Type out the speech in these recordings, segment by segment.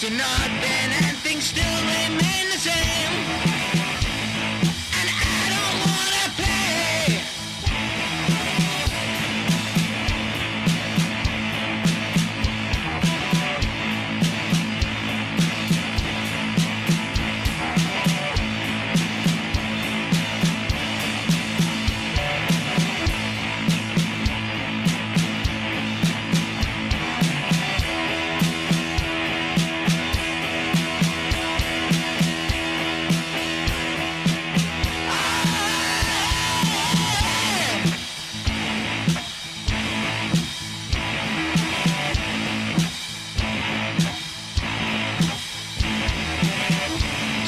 to nothing and things still remain the same. And I don't wanna play.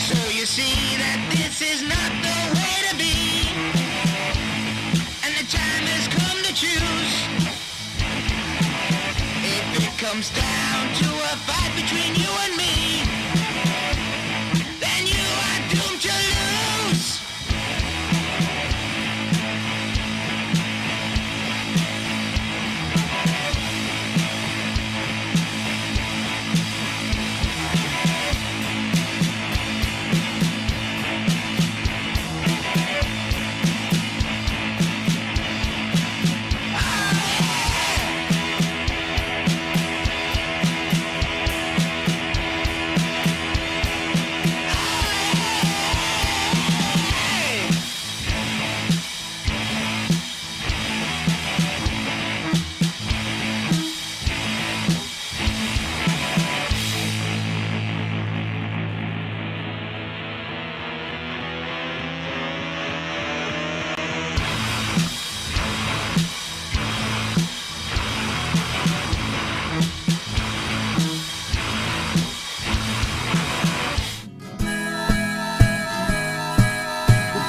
So you see that this is not the way to be, and the time has come to choose. If it comes down to a fight between you and me, then you are doomed to lose.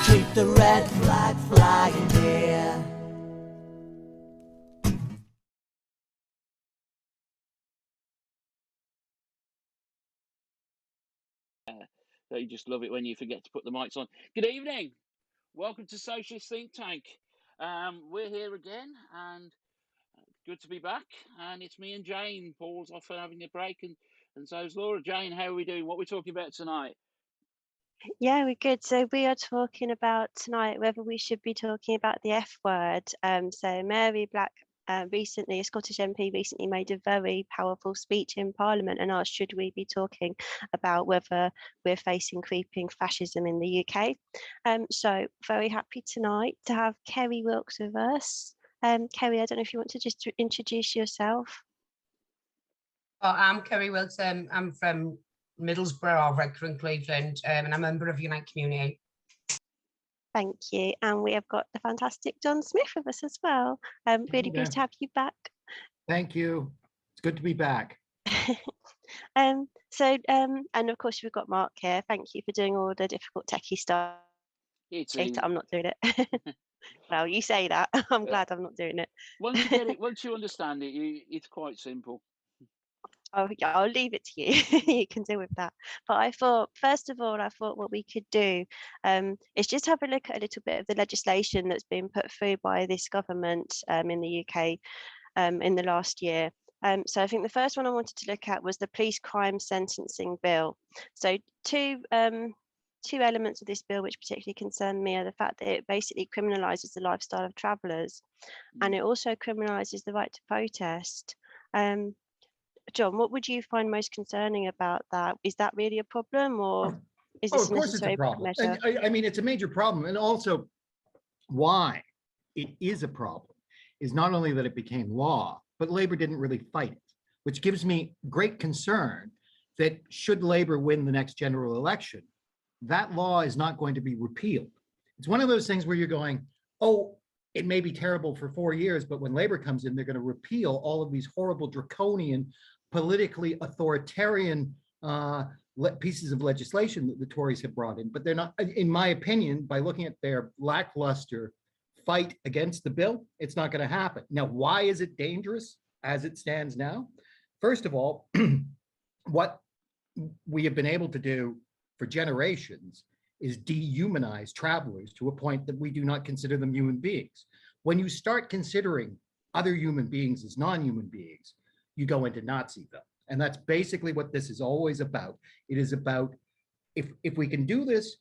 Keep the red flag flying here. You just love it when you forget to put the mics on. Good evening. Welcome to Socialist Think Tank. We're here again, and good to be back. And it's me and Jane. Paul's off for having a break, and so is Laura. Jane, how are we doing? What are we talking about tonight? Yeah, we're good. So we are talking about tonight whether we should be talking about the F word. So Mary Black, recently, a Scottish MP, recently made a very powerful speech in Parliament and asked, should we be talking about whether we're facing creeping fascism in the UK? So very happy tonight to have Kerry Wilkes with us. Kerry, I don't know if you want to just introduce yourself. Well, I'm Kerry Wilkes. I'm from Middlesbrough, Redcar, Cleveland, and I'm a member of Unite Community. Thank you. And we have got the fantastic John Smith with us as well. Really pleased to have you back. Thank you. It's good to be back. And of course we've got Mark here. Thank you for doing all the difficult techie stuff. I'm not doing it. Well, you say that. I'm glad I'm not doing it. Once you get it, once you understand it, it's quite simple. Oh yeah, I'll leave it to you. You can deal with that. But I thought, first of all, what we could do is just have a look at a little bit of the legislation that's been put through by this government in the UK in the last year. So I think the first one I wanted to look at was the police crime sentencing bill. So two elements of this bill which particularly concern me are the fact that it basically criminalises the lifestyle of travellers, and it also criminalises the right to protest. John, what would you find most concerning about that? Is that really a problem, or is this of course it's a problem? And, I mean, it's a major problem. And also why it is a problem is not only that it became law, but Labour didn't really fight it, which gives me great concern that should Labour win the next general election, that law is not going to be repealed. It's one of those things where you're going, oh, it may be terrible for 4 years, but when Labour comes in, they're going to repeal all of these horrible, draconian, politically authoritarian pieces of legislation that the Tories have brought in. But they're not, in my opinion, by looking at their lackluster fight against the bill, it's not going to happen. Now, why is it dangerous as it stands now? First of all, what we have been able to do for generations is dehumanize travelers to a point that we do not consider them human beings. When you start considering other human beings as non-human beings, you go into Naziville. And that's basically what this is always about. It is about, if we can do this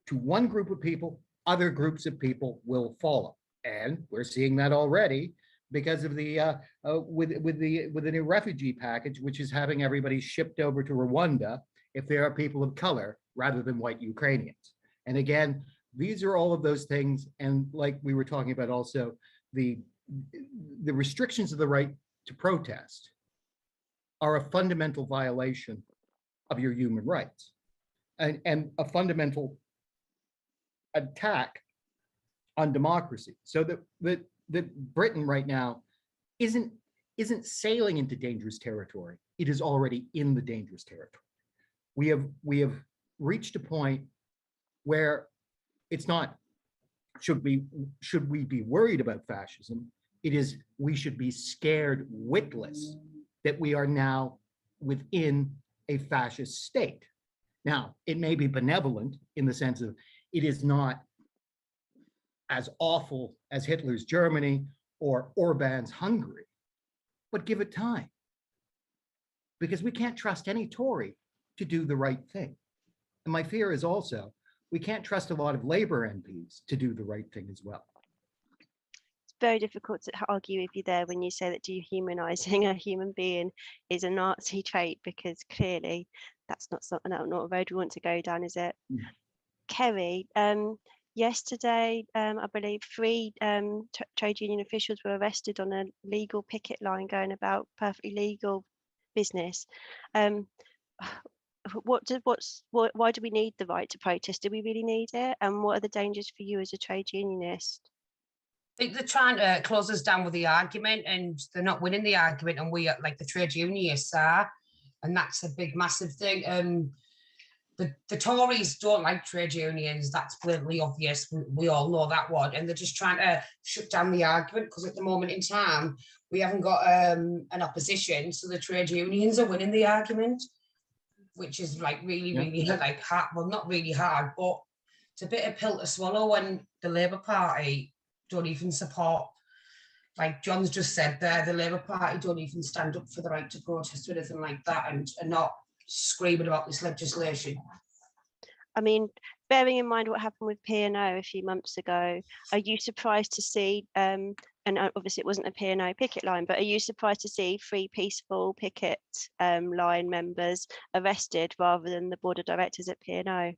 to one group of people, other groups of people will follow. And we're seeing that already because of the with the new refugee package, which is having everybody shipped over to Rwanda if they are people of color rather than white Ukrainians. And again, these are all of those things. And like we were talking about also, the restrictions of the right to protest are a fundamental violation of your human rights and a fundamental attack on democracy. So that Britain right now isn't sailing into dangerous territory. It is already in the dangerous territory. We have reached a point where it's not should we be worried about fascism? It is we should be scared witless that we are now within a fascist state. Now, it may be benevolent in the sense of it is not as awful as Hitler's Germany or Orban's Hungary, but give it time. Because we can't trust any Tory to do the right thing. And my fear is also, we can't trust a lot of Labour MPs to do the right thing as well. It's very difficult to argue with you there when you say that dehumanizing a human being is a Nazi trait, because clearly that's not a road we want to go down, is it? Mm. Kerry, yesterday, I believe 3 trade union officials were arrested on a legal picket line going about perfectly legal business. Why do we need the right to protest? Do we really need it? And what are the dangers for you as a trade unionist? I think they're trying to close us down with the argument, and they're not winning the argument, and we, like the trade unionists, are, and that's a big, massive thing. The Tories don't like trade unions. That's blatantly obvious. We all know that one, and they're just trying to shut down the argument because at the moment in time we haven't got an opposition, so the trade unions are winning the argument, which is like really like hard. Well, not really hard, but it's a bit of pill to swallow when the Labour Party don't even support. Like John's just said there, the Labour Party don't even stand up for the right to protest or anything like that, and are not screaming about this legislation. I mean, bearing in mind what happened with P&O a few months ago, are you surprised to see, and obviously it wasn't a P&O picket line, but are you surprised to see 3 peaceful picket line members arrested rather than the board of directors at P&O?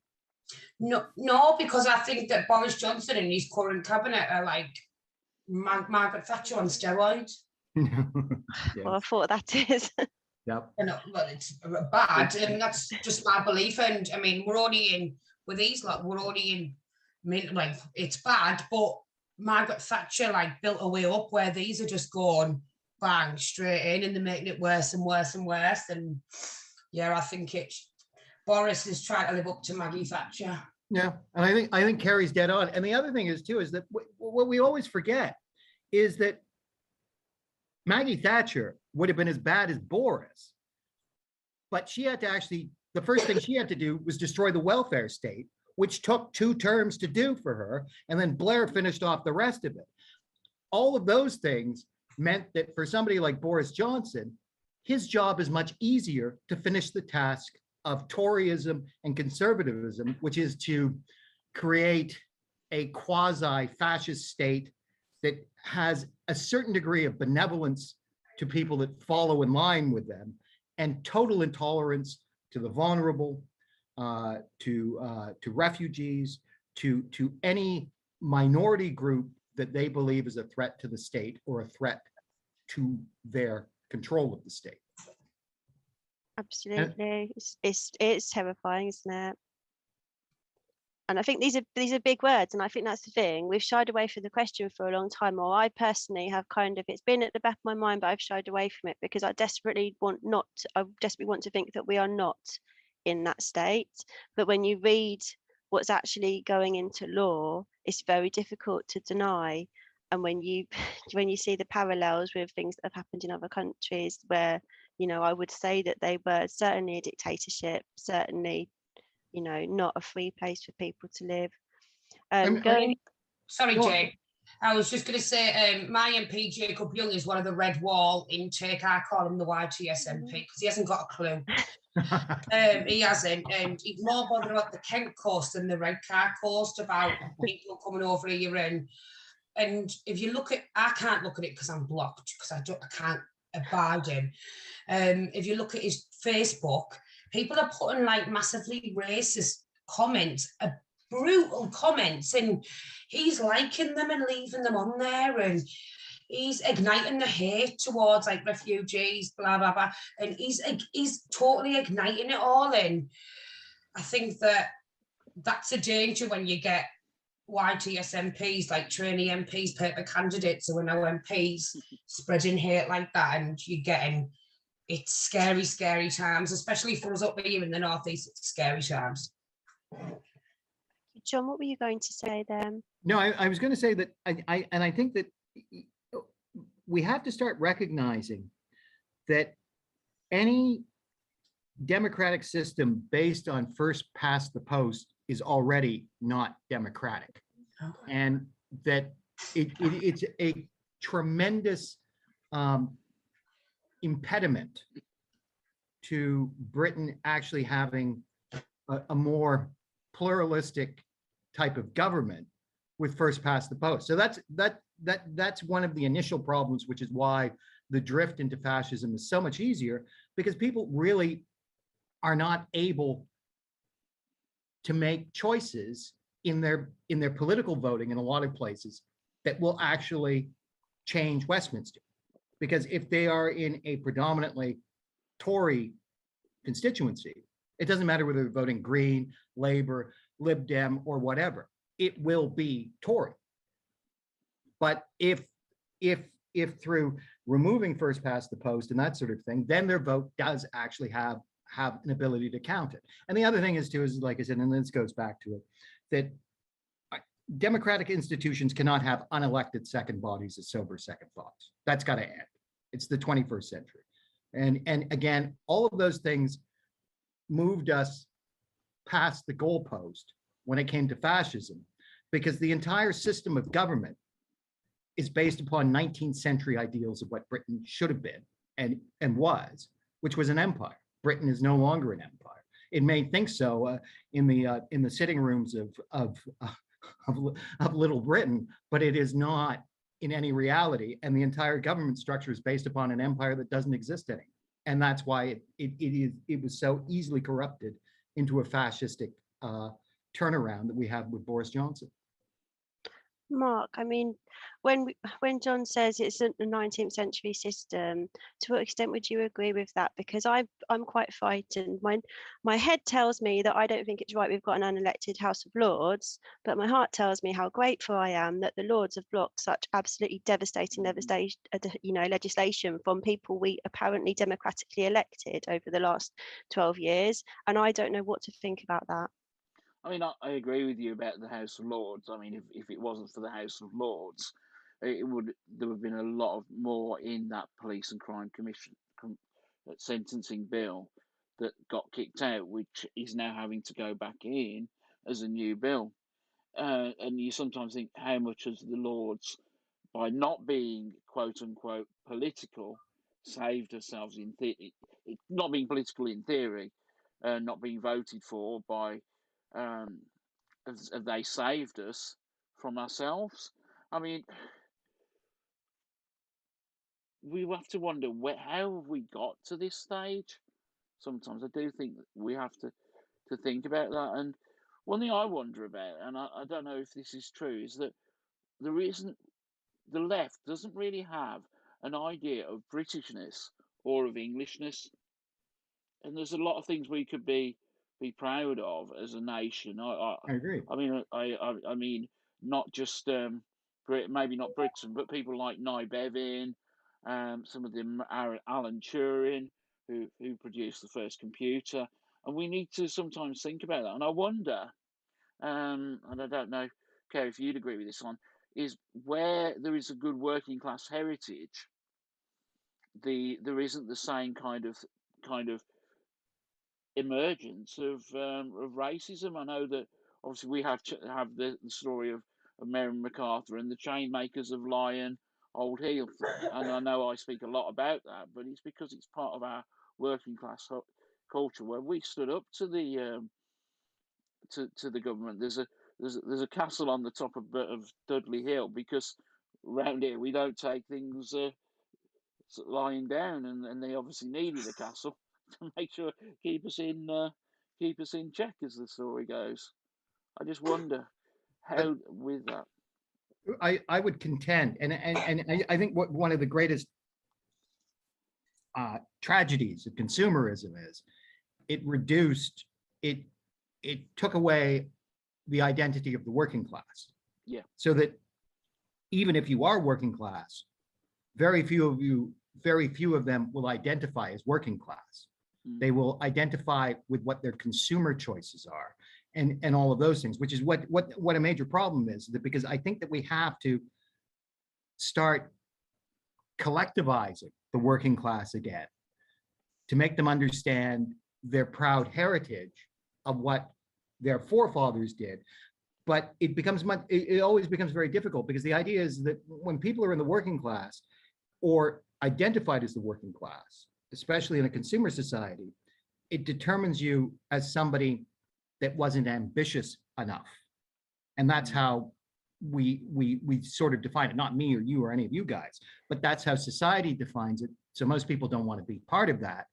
No, because I think that Boris Johnson and his current cabinet are like Margaret Thatcher on steroids. Well, I thought that is. Yep. Well, it's bad, and that's just my belief. And I mean, we're only in with these, like we're only in, like it's bad. But Margaret Thatcher like built a way up where these are just going bang straight in, and they're making it worse and worse and worse. And yeah, I think it's Boris is trying to live up to Maggie Thatcher. Yeah, and I think Kerry's dead on. And the other thing is too is that what we always forget is that Maggie Thatcher would have been as bad as Boris, but she had to actually, the first thing she had to do was destroy the welfare state, which took 2 terms to do for her, and then Blair finished off the rest of it. All of those things meant that for somebody like Boris Johnson, his job is much easier to finish the task of Toryism and conservatism, which is to create a quasi-fascist state that has a certain degree of benevolence to people that follow in line with them, and total intolerance to the vulnerable, to refugees, to any minority group that they believe is a threat to the state or a threat to their control of the state. Absolutely, it's terrifying, isn't it? And I think these are big words, and I think that's the thing. We've shied away from the question for a long time, or I personally have kind of, it's been at the back of my mind, but I've shied away from it because I desperately want to think that we are not in that state. But when you read what's actually going into law, it's very difficult to deny. And when you see the parallels with things that have happened in other countries where, you know, I would say that they were certainly a dictatorship, certainly, you know, not a free place for people to live. Sorry, Jay. I was just going to say, my MP Jacob Young is one of the red wall intake. I call him the YTSMP because he hasn't got a clue. He hasn't, and he's more bothered about the Kent coast than the Red Car coast, about people coming over here. And if you look at, I can't look at it because I'm blocked, because I can't abide him. If you look at his Facebook, people are putting like massively racist comments, brutal comments, and he's liking them and leaving them on there, and he's igniting the hate towards like refugees, blah blah blah, and he's totally igniting it all. And I think that's a danger when you get YTS MPs, like trainee MPs, paper candidates who are now MPs, spreading hate like that, and you're getting, it's scary times, especially for us up here in the northeast. It's scary times. John, what were you going to say then? No, I was going to say that I think that we have to start recognizing that any democratic system based on first past the post is already not democratic, and that it's a tremendous impediment to Britain actually having a more pluralistic type of government with first past the post. So that's one of the initial problems, which is why the drift into fascism is so much easier, because people really are not able to make choices in their political voting in a lot of places that will actually change Westminster. Because if they are in a predominantly Tory constituency, it doesn't matter whether they're voting Green, Labour, Lib Dem, or whatever, it will be Tory. But if through removing first past the post and that sort of thing, then their vote does actually have an ability to count it. And the other thing is too, is like I said, and this goes back to it, that democratic institutions cannot have unelected second bodies as sober second thoughts. That's got to end. It's the 21st century. And again, all of those things moved us past the goalpost when it came to fascism, because the entire system of government is based upon 19th century ideals of what Britain should have been and was, which was an empire. Britain is no longer an empire. It may think so in the sitting rooms of Little Britain, but it is not in any reality. And the entire government structure is based upon an empire that doesn't exist anymore. And that's why it was so easily corrupted into a fascistic turnaround that we have with Boris Johnson. Mark, I mean, when John says it's a 19th century system, to what extent would you agree with that? Because I'm quite frightened. My head tells me that I don't think it's right we've got an unelected House of Lords, but my heart tells me how grateful I am that the Lords have blocked such absolutely devastating legislation from people we apparently democratically elected over the last 12 years. And I don't know what to think about that. I mean, I agree with you about the House of Lords. I mean, if it wasn't for the House of Lords, there would have been a lot more in that Police and Crime Commission sentencing bill that got kicked out, which is now having to go back in as a new bill. And you sometimes think, how much has the Lords, by not being quote unquote political, saved ourselves in not being political in theory, not being voted for by. Have they saved us from ourselves? I mean, we have to wonder how have we got to this stage? Sometimes I do think that we have to think about that. And one thing I wonder about, and I don't know if this is true, is that the left doesn't really have an idea of Britishness or of Englishness. And there's a lot of things we could be proud of as a nation. I agree. I mean, I mean, not just maybe not Britain, but people like Nye Bevin, some of them are Alan Turing, who produced the first computer, and we need to sometimes think about that. And I wonder, and I don't know, Kerry, if you'd agree with this one, is where there is a good working class heritage, there isn't the same kind of emergence of racism. I know that obviously we have the story of of Mary MacArthur and the chain makers of Lion, Old Heel. And I know I speak a lot about that, but it's because it's part of our working class culture where we stood up to the to the government. There's a castle on the top of Dudley Hill, because around here we don't take things lying down, and they obviously needed a castle to make sure keep us in check, as the story goes. I just wonder how with that. I would contend, and I think what one of the greatest tragedies of consumerism is it took away the identity of the working class. Yeah. So that even if you are working class, very few of them will identify as working class. They will identify with what their consumer choices are, and all of those things, which is what a major problem is. That because I think that we have to start collectivizing the working class again to make them understand their proud heritage of what their forefathers did. But it always becomes very difficult, because the idea is that when people are in the working class or identified as the working class, especially in a consumer society, it determines you as somebody that wasn't ambitious enough. And that's how we sort of define it, not me or you or any of you guys, but that's how society defines it. So most people don't want to be part of that,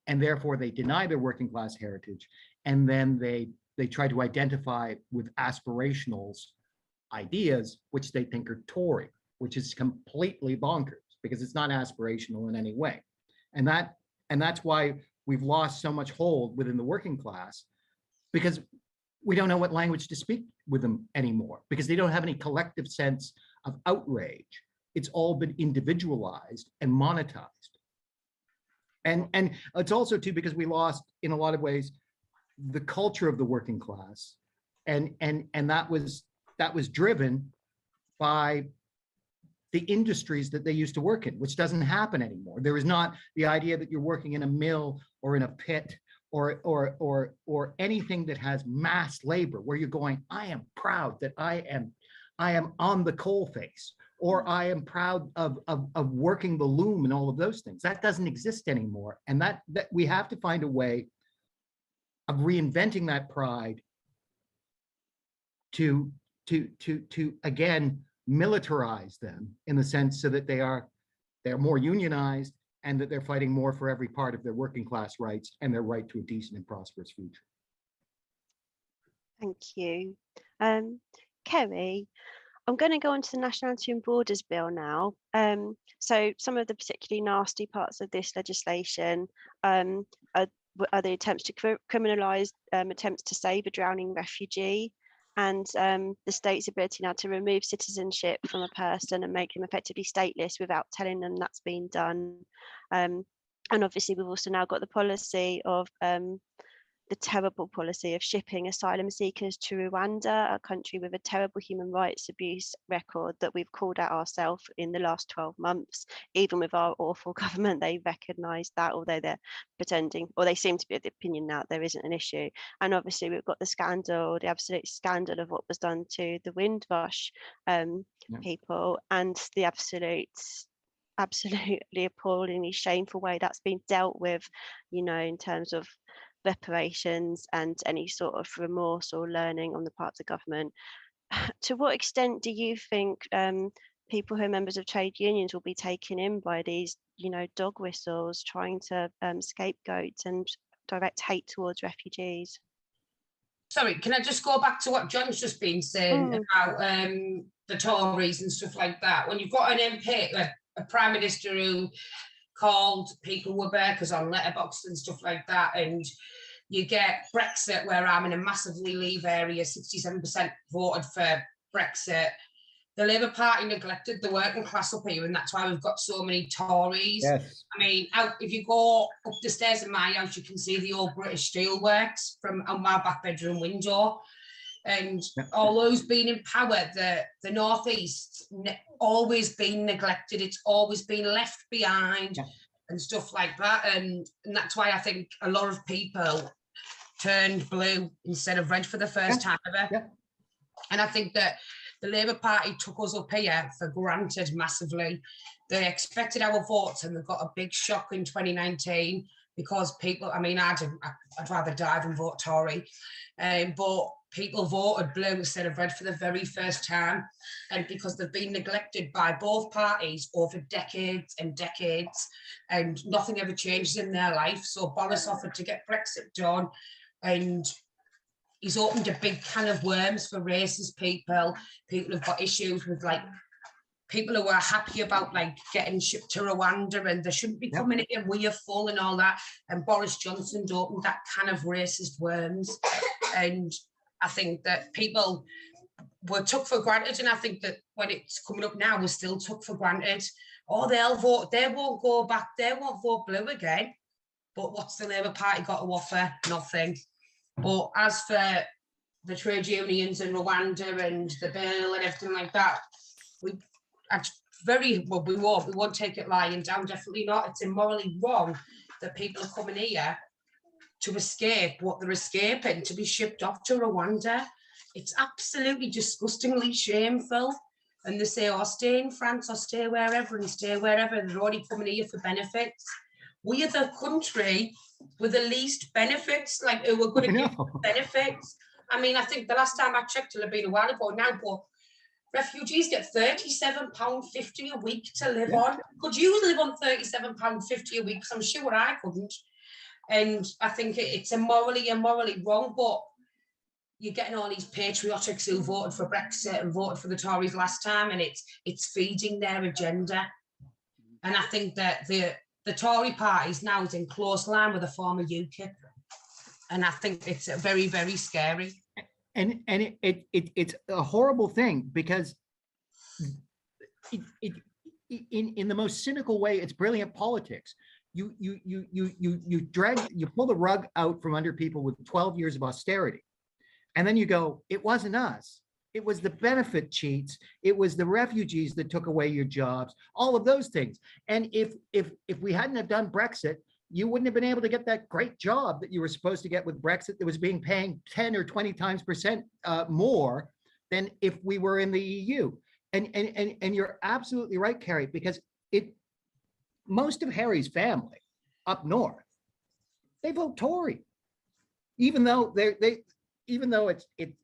and therefore they deny their working class heritage, and then they try to identify with aspirationals ideas which they think are Tory, which is completely bonkers, because it's not aspirational in any way. And that's why we've lost so much hold within the working class, because we don't know what language to speak with them anymore, because they don't have any collective sense of outrage. It's all been individualized and monetized. And it's also too because we lost, in a lot of ways, the culture of the working class, and that was driven by the industries that they used to work in, which doesn't happen anymore. There is not the idea that you're working in a mill or in a pit or anything that has mass labor, where you're going, I am proud that I am on the coal face, or I am proud of working the loom, and all of those things. That doesn't exist anymore. And that we have to find a way of reinventing that pride to again militarize them, in the sense so that they're more unionized, and that they're fighting more for every part of their working class rights and their right to a decent and prosperous future. Thank you. Kerry, I'm going to go on to the Nationality and Borders Bill now. So some of the particularly nasty parts of this legislation are the attempts to criminalise attempts to save a drowning refugee, and the state's ability now to remove citizenship from a person and make them effectively stateless without telling them that's been done. And obviously we've also now got the policy of the terrible policy of shipping asylum seekers to Rwanda, a country with a terrible human rights abuse record that we've called out ourselves in the last 12 months. Even with our awful government, they recognise that, although they're pretending, or they seem to be of the opinion now there isn't an issue. And obviously we've got the scandal, the absolute scandal of what was done to the Windrush people, and the absolutely appallingly shameful way that's been dealt with, you know, in terms of reparations and any sort of remorse or learning on the part of the government. To what extent do you think people who are members of trade unions will be taken in by these, you know, dog whistles trying to scapegoat and direct hate towards refugees? Sorry, can I just go back to what John's just been saying about the Tories and stuff like that? When you've got an MP, a Prime Minister who called people workers on letterbox and stuff like that, and you get Brexit, where I'm in a massively Leave area, 67% voted for Brexit. The Labour Party neglected the working class up here, and that's why we've got so many Tories. Yes. I mean, if you go up the stairs in my house, you can see the old British Steelworks from on my back bedroom window. And although who's been in power, the North East always been neglected. It's always been left behind and stuff like that. And that's why I think a lot of people turned blue instead of red for the first time ever. And I think that the Labour Party took us up here for granted massively. They expected our votes and they got a big shock in 2019 because people, I mean, I'd rather die than vote Tory, but people voted blue instead of red for the very first time, and because they've been neglected by both parties over decades and decades, and nothing ever changes in their life. So Boris offered to get Brexit done, and he's opened a big can of worms for racist people who've got issues with, like, people who are happy about, like, getting shipped to Rwanda and they shouldn't be coming in, we are full and all that. And Boris Johnson opened that can of racist worms. And I think that people were took for granted. And I think that when it's coming up now, we're still took for granted. Oh, they'll vote, they won't go back, they won't vote blue again. But what's the Labour Party got to offer? Nothing. But as for the trade unions and Rwanda and the bill and everything like that, we won't take it lying down, definitely not. It's immorally wrong that people are coming here to escape what they're escaping, to be shipped off to Rwanda. It's absolutely disgustingly shameful. And they say, oh, stay in France or stay wherever and stay wherever. They're only coming here for benefits. We are the country with the least benefits, like, who are going to give benefits. I mean, I think the last time I checked, it'll have been a while ago now, but refugees get £37.50 a week to live on. Could you live on £37.50 a week? Because I'm sure I couldn't. And I think it's immorally wrong, but you're getting all these patriotics who voted for Brexit and voted for the Tories last time, and it's feeding their agenda. And I think that the Tory party now is in close line with the former UKIP. And I think it's very, very scary. And it's a horrible thing because in the most cynical way, it's brilliant politics. You pull the rug out from under people with 12 years of austerity. And then you go, it wasn't us. It was the benefit cheats. It was the refugees that took away your jobs, all of those things. And if we hadn't have done Brexit, you wouldn't have been able to get that great job that you were supposed to get with Brexit that was paying 10 or 20 times percent more than if we were in the EU. And you're absolutely right, Carrie, because most of Harry's family up north, they vote Tory, even though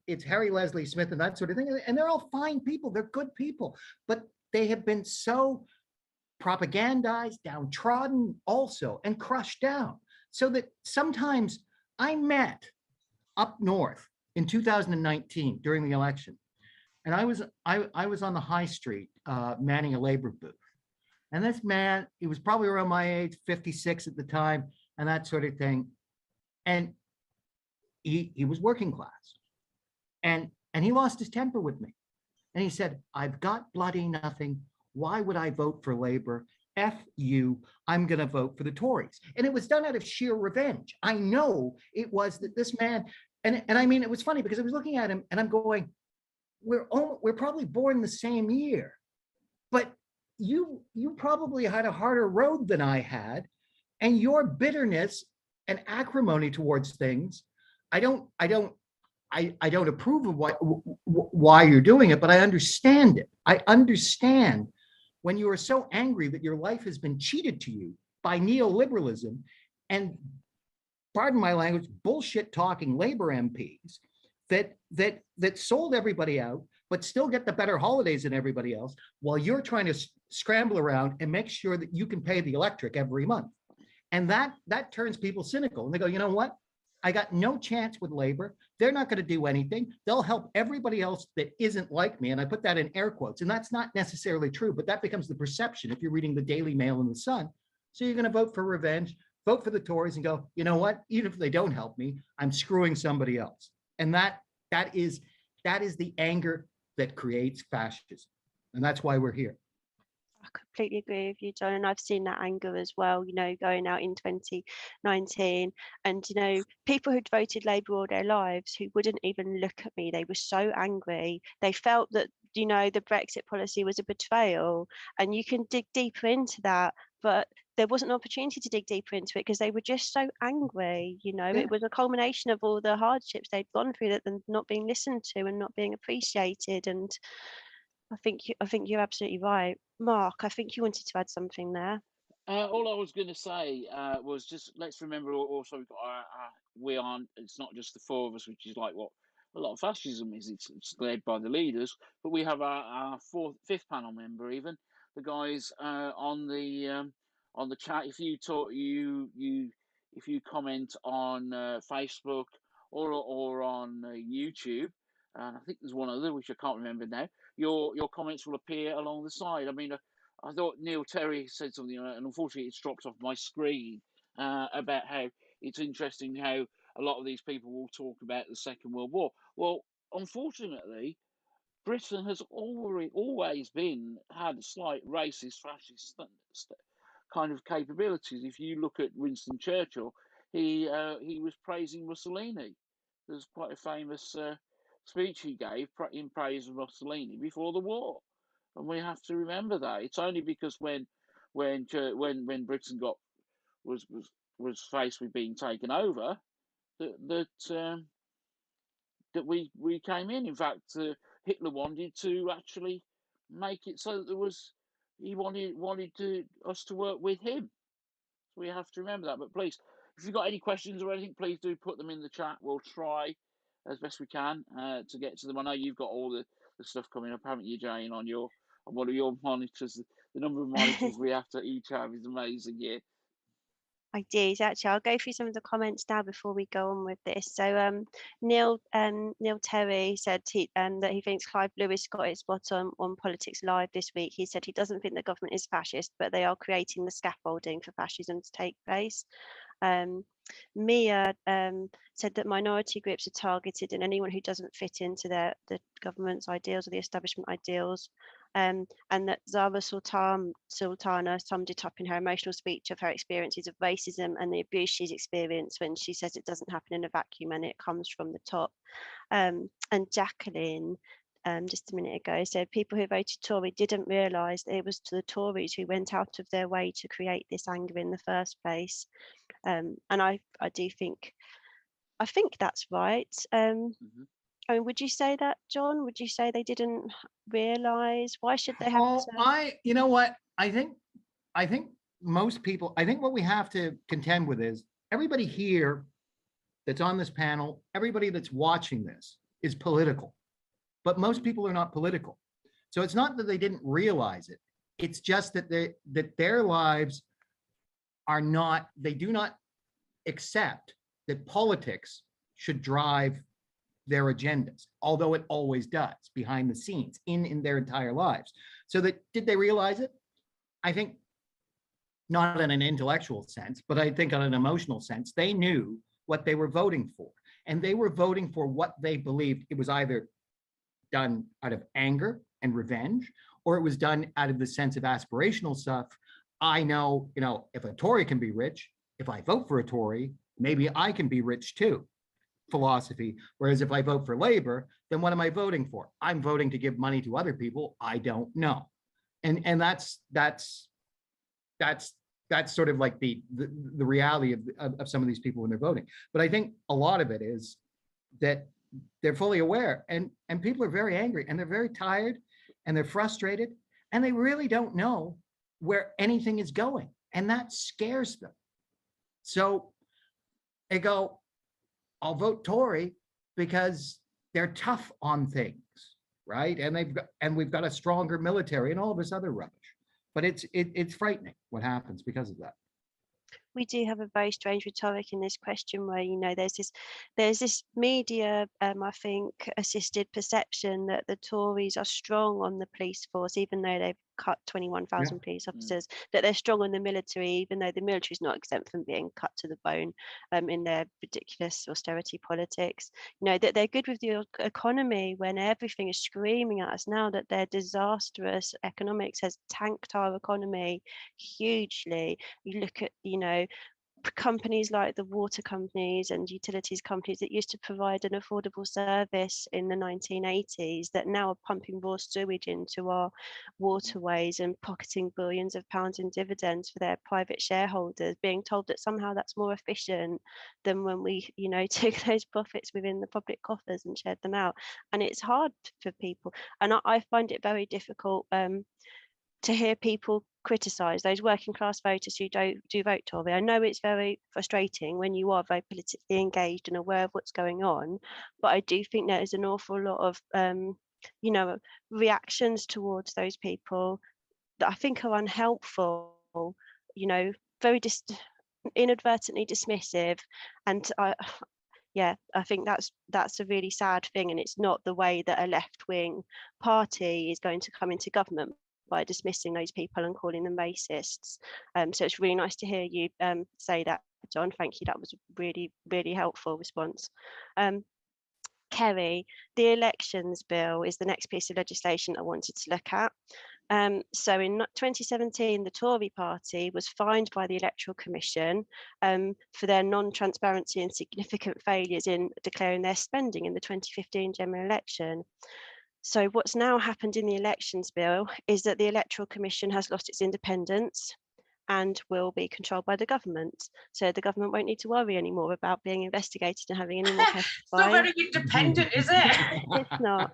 it's Harry Leslie Smith and that sort of thing, and they're all fine people, they're good people, but they have been so propagandized, downtrodden also, and crushed down, so that sometimes I met up north in 2019 during the election, and I was on the high street manning a labor booth, and this man, he was probably around my age, 56 at the time, and that sort of thing, and he was working class, and he lost his temper with me, and he said, I've got bloody nothing. Why would I vote for Labour? F you, I'm going to vote for the Tories. And it was done out of sheer revenge. I know it was that this man, and I mean, it was funny because I was looking at him and I'm going, we're probably born the same year, but you probably had a harder road than I had, and your bitterness and acrimony towards things, I don't approve of why you're doing it, but I understand it. I understand when you are so angry that your life has been cheated to you by neoliberalism and, pardon my language, bullshit talking Labour MPs that sold everybody out, but still get the better holidays than everybody else, while you're trying to scramble around and make sure that you can pay the electric every month. And that turns people cynical, and they go, you know what? I got no chance with Labour. They're not going to do anything. They'll help everybody else that isn't like me. And I put that in air quotes. And that's not necessarily true, but that becomes the perception if you're reading the Daily Mail and the Sun. So you're going to vote for revenge, vote for the Tories and go, you know what? Even if they don't help me, I'm screwing somebody else. And that is the anger that creates fascism. And that's why we're here. I completely agree with you, John, and I've seen that anger as well, you know, going out in 2019, and, you know, people who'd voted Labour all their lives who wouldn't even look at me, they were so angry, they felt that you know, the Brexit policy was a betrayal, and you can dig deeper into that, but there wasn't an opportunity to dig deeper into it because they were just so angry. You know, Yeah. it was a culmination of all the hardships they'd gone through, that them not being listened to and not being appreciated. And I think you're absolutely right, Mark. I think you wanted to add something there. All I was going to say was just let's remember also we've got we aren't. It's not just the four of us, which is like what a lot of fascism is. It's led by the leaders, but we have our fifth panel member, even the guys on the chat. If you talk, if you comment on Facebook or on YouTube, I think there's one other which I can't remember now. Your comments will appear along the side. I mean. I thought Neil Terry said something, and unfortunately it's dropped off my screen, about how it's interesting how a lot of these people will talk about the Second World War. Well, unfortunately, Britain has always had a slight racist, fascist kind of capabilities. If you look at Winston Churchill, he was praising Mussolini. There's quite a famous speech he gave in praise of Mussolini before the war. And we have to remember that it's only because when Britain was faced with being taken over that we came in. In fact, Hitler wanted to actually make it so that he wanted us to work with him. So we have to remember that. But please, if you've got any questions or anything, please do put them in the chat. We'll try as best we can to get to them. I know you've got all the stuff coming up, haven't you, Jane, on one of your monitors? The number of monitors we have to each have is amazing here. I did actually. I'll go through some of the comments now before we go on with this. So Neil Terry said that he thinks Clive Lewis got it spot on Politics Live this week. He said he doesn't think the government is fascist, but they are creating the scaffolding for fascism to take place. Mia said that minority groups are targeted, and anyone who doesn't fit into the government's ideals or the establishment ideals. And that Zara Sultana summed it up in her emotional speech of her experiences of racism and the abuse she's experienced, when she says it doesn't happen in a vacuum and it comes from the top. And Jacqueline, just a minute ago, said people who voted Tory didn't realise that it was to the Tories who went out of their way to create this anger in the first place. And I think that's right. I mean, would you say that, John? Would you say they didn't realise? Why should they have? You know what? I think most people. I think what we have to contend with is everybody here that's on this panel, everybody that's watching this is political, but most people are not political. So it's not that they didn't realize it. It's just that their lives are not. They do not accept that politics should drive their agendas, although it always does behind the scenes in their entire lives. So that did they realize it? I think not in an intellectual sense, but I think on an emotional sense, they knew what they were voting for. And they were voting for what they believed. It was either done out of anger and revenge, or it was done out of the sense of aspirational stuff. I know, if a Tory can be rich, if I vote for a Tory, maybe I can be rich too. Philosophy. Whereas if I vote for Labor, then what am I voting for? I'm voting to give money to other people I don't know. And that's sort of like the reality of some of these people when they're voting. But I think a lot of it is that they're fully aware, and people are very angry, and they're very tired, and they're frustrated, and they really don't know where anything is going, and that scares them. So they go, I'll vote Tory because they're tough on things, right? And we've got a stronger military and all this other rubbish. But it's frightening what happens because of that. We do have a very strange rhetoric in this question where, there's this media, I think, assisted perception that the Tories are strong on the police force, even though they've cut 21,000 police officers, that they're strong on the military, even though the military is not exempt from being cut to the bone in their ridiculous austerity politics. That they're good with the economy when everything is screaming at us now that their disastrous economics has tanked our economy hugely. You look at, companies like the water companies and utilities companies that used to provide an affordable service in the 1980s that now are pumping raw sewage into our waterways and pocketing billions of pounds in dividends for their private shareholders, being told that somehow that's more efficient than when we, you know, took those profits within the public coffers and shared them out. And it's hard for people, and I find it very difficult to hear people criticise those working class voters who do vote Tory. I know it's very frustrating when you are very politically engaged and aware of what's going on, but I do think there is an awful lot of you know, reactions towards those people that I think are unhelpful, you know, very inadvertently dismissive, and yeah, I think that's a really sad thing, and it's not the way that a left-wing party is going to come into government, by dismissing those people and calling them racists. So it's really nice to hear you say that, John. Thank you. That was a really, really helpful response. Kerry, the elections bill is the next piece of legislation I wanted to look at. So in 2017, the Tory party was fined by the Electoral Commission for their non-transparency and significant failures in declaring their spending in the 2015 general election. So what's now happened in the elections bill is that the Electoral Commission has lost its independence and will be controlled by the government. So the government won't need to worry anymore about being investigated and having any more It's not very independent, is it? It's not.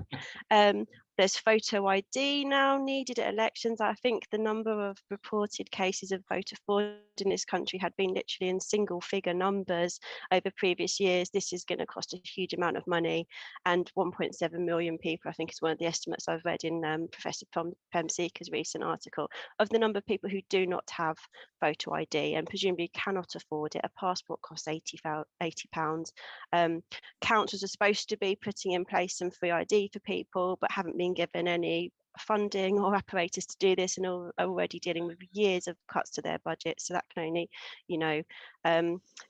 There's photo ID now needed at elections. I think the number of reported cases of voter fraud in this country had been literally in single figure numbers over previous years. This is going to cost a huge amount of money, and 1.7 million people, I think, is one of the estimates I've read in Professor Pemseeker's recent article, of the number of people who do not have photo ID and presumably cannot afford it. A passport costs £80. Councils are supposed to be putting in place some free ID for people, but haven't been given any funding or apparatus to do this, and are already dealing with years of cuts to their budget. So that can only, you know,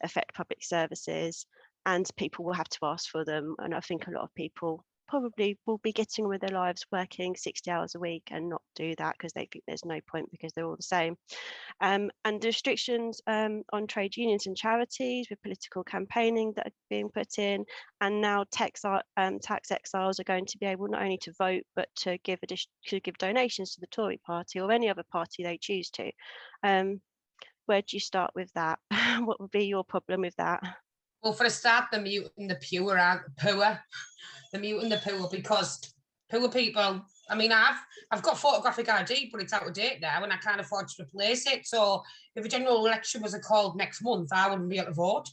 affect public services, and people will have to ask for them. And I think a lot of people probably will be getting on with their lives working 60 hours a week and not do that because they think there's no point because they're all the same. And the restrictions on trade unions and charities with political campaigning that are being put in, and now tax exiles are going to be able not only to vote but to give donations to the Tory party or any other party they choose to. Where do you start with that? What would be your problem with that? Well, for a start, they're muting the poor. They're muting the poor because poor people. I mean, I've got photographic ID, but it's out of date now, and I can't afford to replace it. So, if a general election was called next month, I wouldn't be able to vote.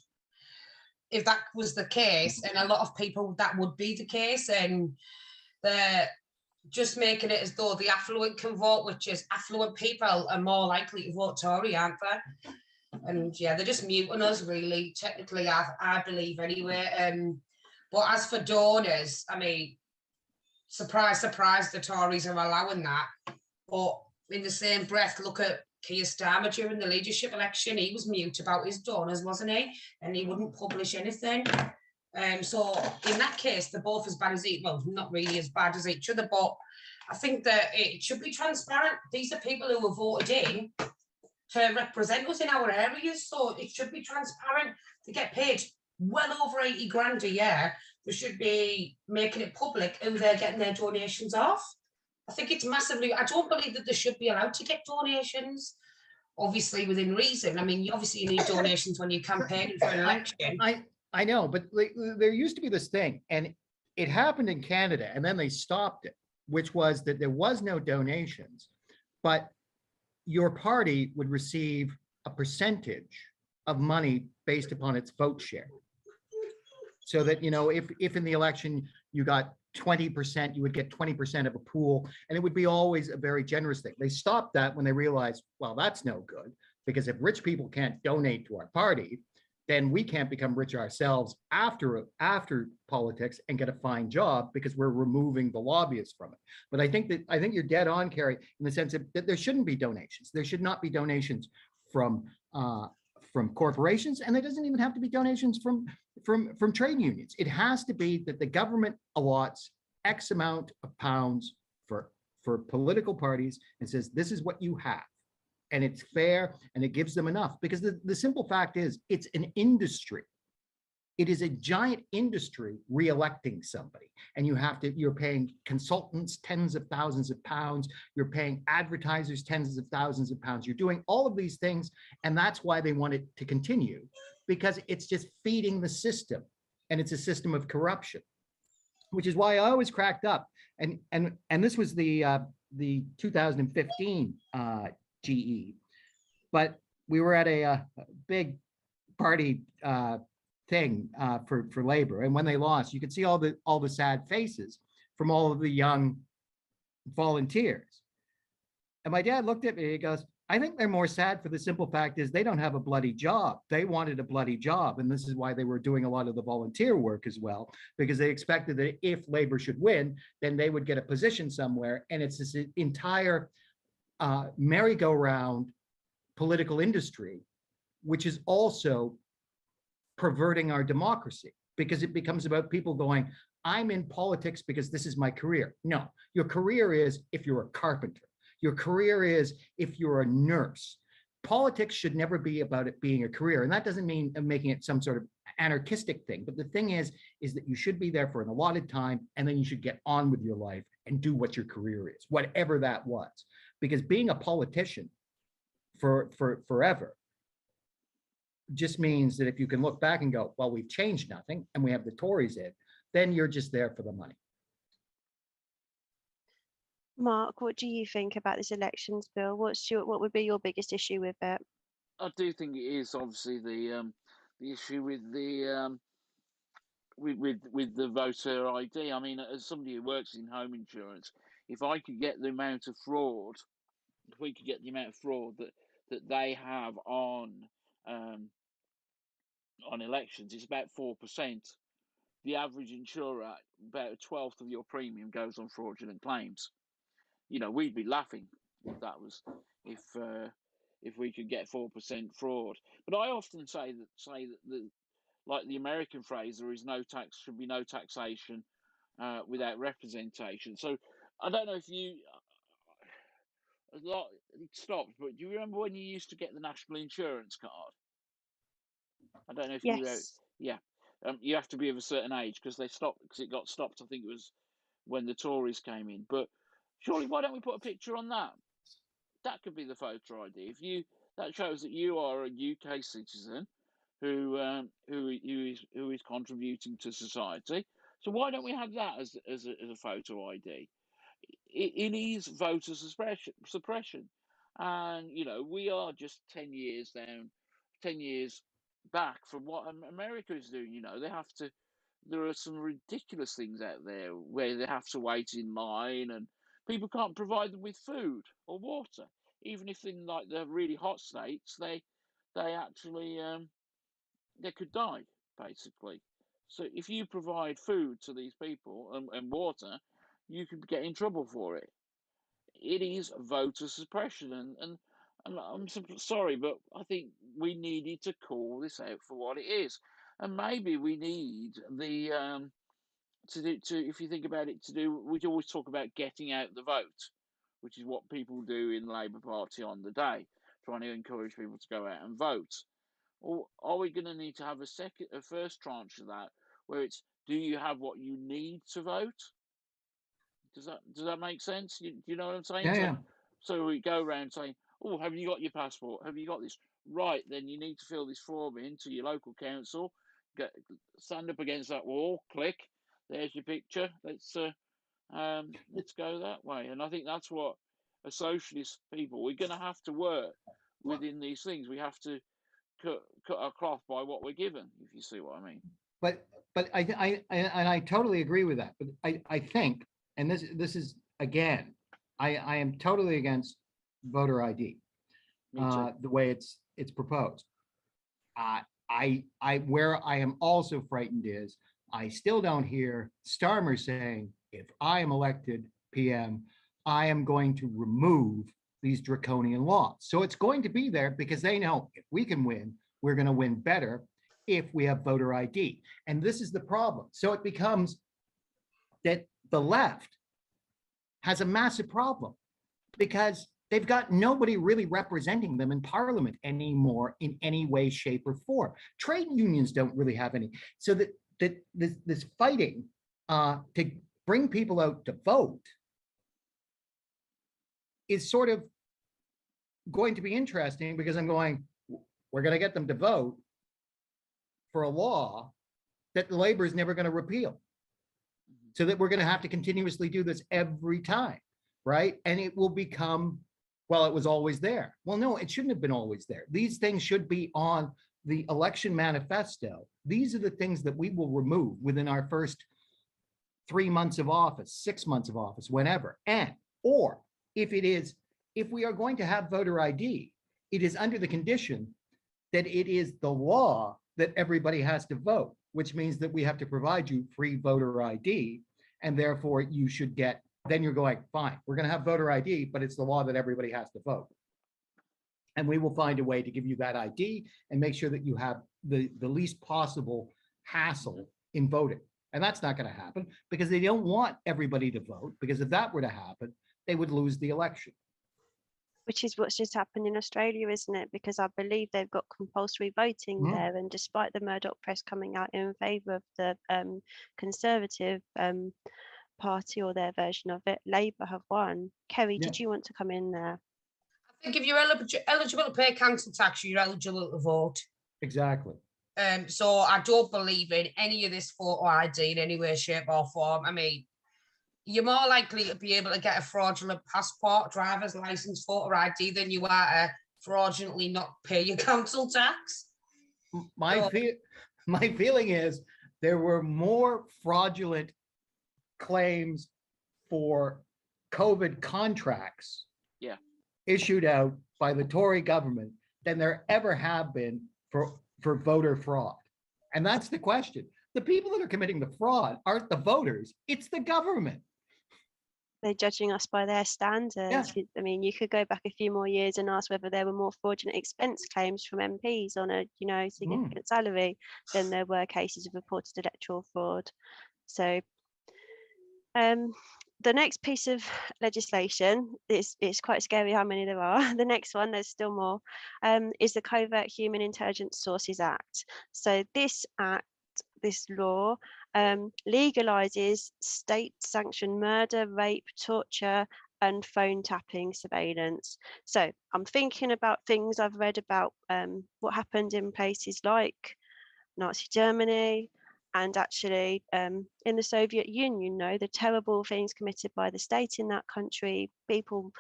If that was the case, and a lot of people, that would be the case, and they're just making it as though the affluent can vote, which is affluent people are more likely to vote Tory, aren't they? And yeah, they're just muting us, really. Technically, I believe anyway. But as for donors, I mean, surprise, surprise, the Tories are allowing that. But in the same breath, look at Keir Starmer during the leadership election. He was mute about his donors, wasn't he? And he wouldn't publish anything. So in that case, they're both as bad as each. Well, not really as bad as each other, but I think that it should be transparent. These are people who were voted in to represent us in our areas, so it should be transparent. They get paid well over 80 grand a year. They should be making it public who they're getting their donations off. I think it's massively. I don't believe that they should be allowed to get donations, obviously within reason. I mean, obviously you need donations when you're campaigning for an election. I know, but there used to be this thing, and it happened in Canada, and then they stopped it, which was that there was no donations, but your party would receive a percentage of money based upon its vote share. So that, you know, if in the election you got 20%, you would get 20% of a pool, and it would be always a very generous thing. They stopped that when they realized, well, that's no good, because if rich people can't donate to our party, then we can't become rich ourselves after politics and get a fine job because we're removing the lobbyists from it. But I think you're dead on, Carrie, in the sense that there shouldn't be donations. There should not be donations from corporations, and there doesn't even have to be donations from trade unions. It has to be that the government allots X amount of pounds for political parties and says, this is what you have. and it's fair and it gives them enough, because the simple fact is it's an industry. It is a giant industry re-electing somebody, and you're paying consultants tens of thousands of pounds, you're paying advertisers tens of thousands of pounds, you're doing all of these things, and that's why they want it to continue, because it's just feeding the system, and it's a system of corruption, which is why I always cracked up. And this was the 2015 GE, but we were at a big party thing for labor, and when they lost, you could see all the sad faces from all of the young volunteers. And my dad looked at me, he goes, I think they're more sad for the simple fact is they don't have a bloody job. They wanted a bloody job, and this is why they were doing a lot of the volunteer work as well, because they expected that if labor should win, then they would get a position somewhere. And it's this entire merry-go-round political industry, which is also perverting our democracy, because it becomes about people going, I'm in politics because this is my career. No, your career is if you're a carpenter. Your career is if you're a nurse. Politics should never be about it being a career. And that doesn't mean making it some sort of anarchistic thing. But the thing is that you should be there for an allotted time, and then you should get on with your life and do what your career is, whatever that was. Because being a politician for forever just means that if you can look back and go, well, we've changed nothing and we have the Tories in, then you're just there for the money. Mark, what do you think about this elections bill? What would be your biggest issue with it? I do think it is obviously the issue with the with the voter ID. I mean, as somebody who works in home insurance, if I could get the amount of fraud, if we could get the amount of fraud that they have on elections, it's about 4%. The average insurer, about a twelfth of your premium goes on fraudulent claims. You know, we'd be laughing if that was if we could get 4% fraud. But I often say that the like the American phrase, there is no tax, should be no taxation without representation. So I don't know if you a lot it stopped, but do you remember when you used to get the national insurance card? I don't know if you Yes. yeah. You have to be of a certain age because they stopped, because it got stopped. I think it was when the Tories came in. But surely, why don't we put a picture on that? That could be the photo ID. If you that shows that you are a UK citizen who is contributing to society. So why don't we have that as a photo ID? It is voter suppression, and you know we are just 10 years down, 10 years back from what America is doing. You know they have to. There are some ridiculous things out there where they have to wait in line, and people can't provide them with food or water, even if in like the really hot states they actually they could die basically. So if you provide food to these people and water, you could get in trouble for it. It is voter suppression, and I'm sorry, but I think we needed to call this out for what it is, and maybe we need the if you think about it, we always talk about getting out the vote, which is what people do in the Labour Party on the day, trying to encourage people to go out and vote. Or are we going to need to have a first tranche of that, where it's, do you have what you need to vote? Does that make sense? You know what I'm saying? Yeah. So we go around saying, oh, have you got your passport? Have you got this? Right, then you need to fill this form in to your local council. Stand up against that wall. Click. There's your picture. Let's go that way. And I think that's what a socialist people, we're going to have to work within these things. We have to cut our cloth by what we're given, if you see what I mean. But I totally agree with that. But I think, and this is again, I am totally against voter ID, the way it's proposed. Where I am also frightened is I still don't hear Starmer saying, if I am elected PM, I am going to remove these draconian laws. So it's going to be there because they know if we can win, we're going to win better if we have voter ID. And this is the problem. So it becomes that the left has a massive problem because they've got nobody really representing them in parliament anymore in any way, shape, or form. Trade unions don't really have any. So that this fighting to bring people out to vote is sort of going to be interesting, because I'm going, we're going to get them to vote for a law that labor is never going to repeal. So that we're going to have to continuously do this every time, right? And it will become, well, it was always there. Well, no, it shouldn't have been always there. These things should be on the election manifesto. These are the things that we will remove within our first 3 months of office, 6 months of office, whenever. And, or if we are going to have voter ID, it is under the condition that it is the law that everybody has to vote, which means that we have to provide you free voter ID, and therefore you should get, then you're going, fine, we're going to have voter ID, but it's the law that everybody has to vote. And we will find a way to give you that ID and make sure that you have the least possible hassle in voting. And that's not going to happen because they don't want everybody to vote, because if that were to happen, they would lose the election. Which is what's just happened in Australia, isn't it? Because I believe they've got compulsory voting there, and despite the Murdoch press coming out in favour of the Conservative party or their version of it, Labour have won. Kerry, did you want to come in there? I think if you're eligible to pay council tax, you're eligible to vote. Exactly. So I don't believe in any of this photo ID in any way, shape, or form. I mean, you're more likely to be able to get a fraudulent passport, driver's license, photo ID than you are to fraudulently not pay your council tax. My feeling is there were more fraudulent claims for COVID contracts issued out by the Tory government than there ever have been for voter fraud. And that's the question. The people that are committing the fraud aren't the voters, it's the government. They're judging us by their standards. Yeah. I mean, you could go back a few more years and ask whether there were more fraudulent expense claims from MPs on a, significant salary than there were cases of reported electoral fraud. So the next piece of legislation, it's quite scary how many there are. The next one, there's still more, is the Covert Human Intelligence Sources Act. So this law legalizes state-sanctioned murder, rape, torture, and phone tapping surveillance. So I'm thinking about things I've read about what happened in places like Nazi Germany, and actually in the Soviet Union, the terrible things committed by the state in that country, people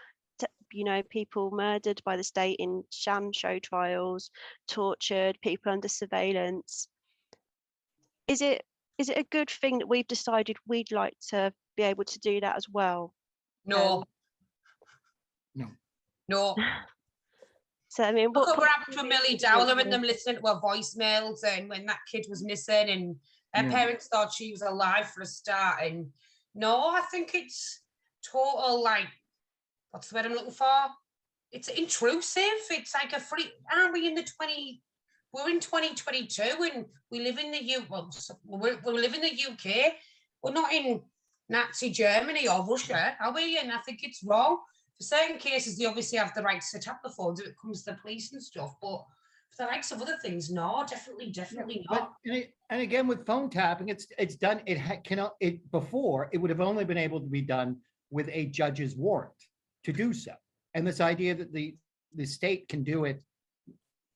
murdered by the state in sham show trials, tortured, people under surveillance. Is it a good thing that we've decided we'd like to be able to do that as well? No. So I mean, look at what happened to Millie Dowler and them listening to her voicemails, and when that kid was missing, and her parents thought she was alive for a start. And no, I think it's total, like, what's the word I'm looking for? It's intrusive. It's like a free. Aren't we in the We're in 2022 and we live in the we live in the UK. We're not in Nazi Germany or Russia, are we? And I think it's wrong. For certain cases, they obviously have the right to set up the phones if it comes to the police and stuff. But for the likes of other things, no, definitely not. And again, with phone tapping, it's done. Before it would have only been able to be done with a judge's warrant to do so. And this idea that the state can do it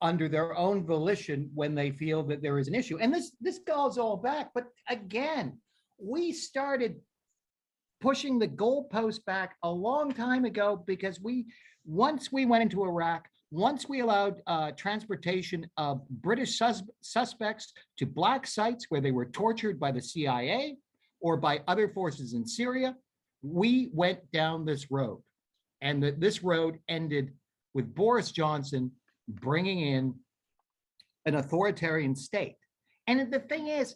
under their own volition when they feel that there is an issue. And this goes all back. But again, we started pushing the goalpost back a long time ago, because once we went into Iraq, once we allowed transportation of British suspects to black sites where they were tortured by the CIA or by other forces in Syria, we went down this road. And this road ended with Boris Johnson bringing in an authoritarian state. And the thing is,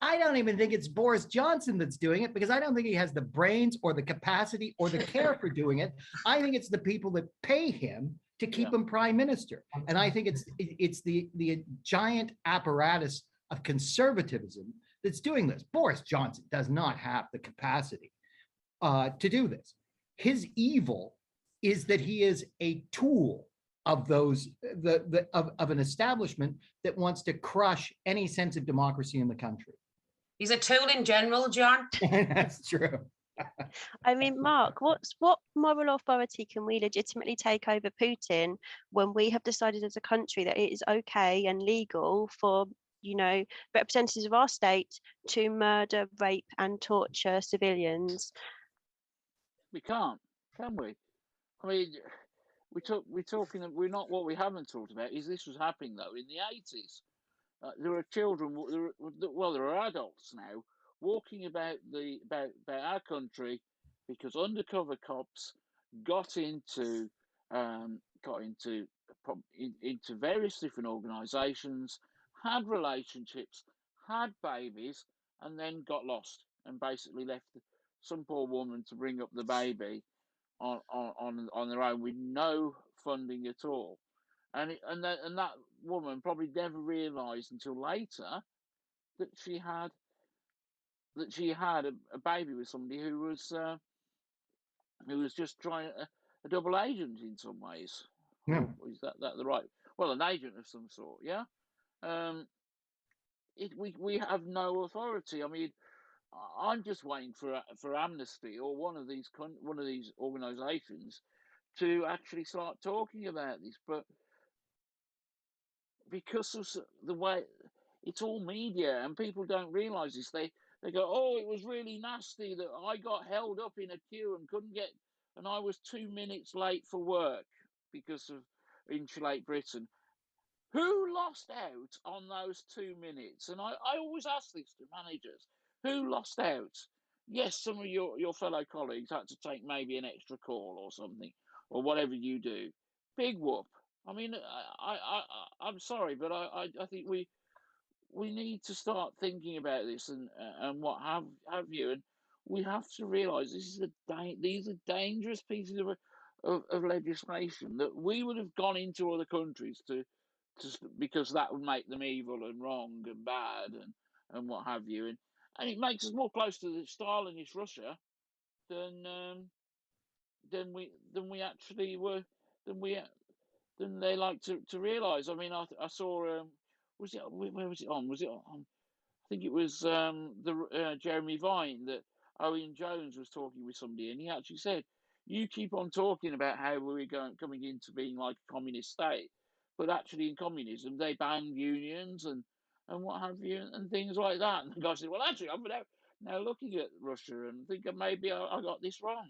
I don't even think it's Boris Johnson that's doing it, because I don't think he has the brains or the capacity or the care for doing it. I think it's the people that pay him to keep him prime minister. And I think it's the giant apparatus of conservatism that's doing this. Boris Johnson does not have the capacity to do this. His evil is that he is a tool of those of an establishment that wants to crush any sense of democracy in the country. He's a tool in general, John. That's true. I mean, Mark, what moral authority can we legitimately take over Putin when we have decided as a country that it is okay and legal for, you know, representatives of our state to murder, rape, and torture civilians? We can't, can we? I mean, we're talking. We're not. What we haven't talked about is this was happening though in the 80s. There are children. There are adults now walking about our country because undercover cops got into into various different organisations, had relationships, had babies, and then got lost and basically left some poor woman to bring up the baby on their own with no funding at all, and that woman probably never realised until later that she had a baby with somebody who was just trying a double agent in some ways. Yeah. Or is that the right? Well, an agent of some sort, yeah. We have no authority. I mean, I'm just waiting for Amnesty or one of these organisations to actually start talking about this, but because of the way it's all media and people don't realise this, they go, oh, it was really nasty that I got held up in a queue and couldn't get, and I was 2 minutes late for work because of Insulate Britain. Who lost out on those 2 minutes? And I always ask this to managers. Who lost out? Yes, some of your fellow colleagues had to take maybe an extra call or something, or whatever you do. Big whoop. I mean, I'm sorry, but I think we need to start thinking about this and what have you, and we have to realise these are dangerous pieces of legislation that we would have gone into other countries to because that would make them evil and wrong and bad and what have you, and it makes us more close to the Stalinist Russia than we actually were than they like to realise. I mean, I saw where was it on? Was it on? I think it was Jeremy Vine that Owen Jones was talking with somebody, and he actually said, "You keep on talking about how we're coming into being like a communist state, but actually in communism they banned unions and what have you and things like that." And the guy said, "Well, actually, I'm now looking at Russia and thinking maybe I got this wrong."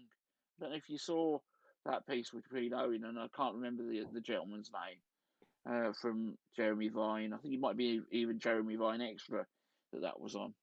I don't know if you saw that piece between Owen and I can't remember the gentleman's name from Jeremy Vine. I think it might be even Jeremy Vine Extra that was on.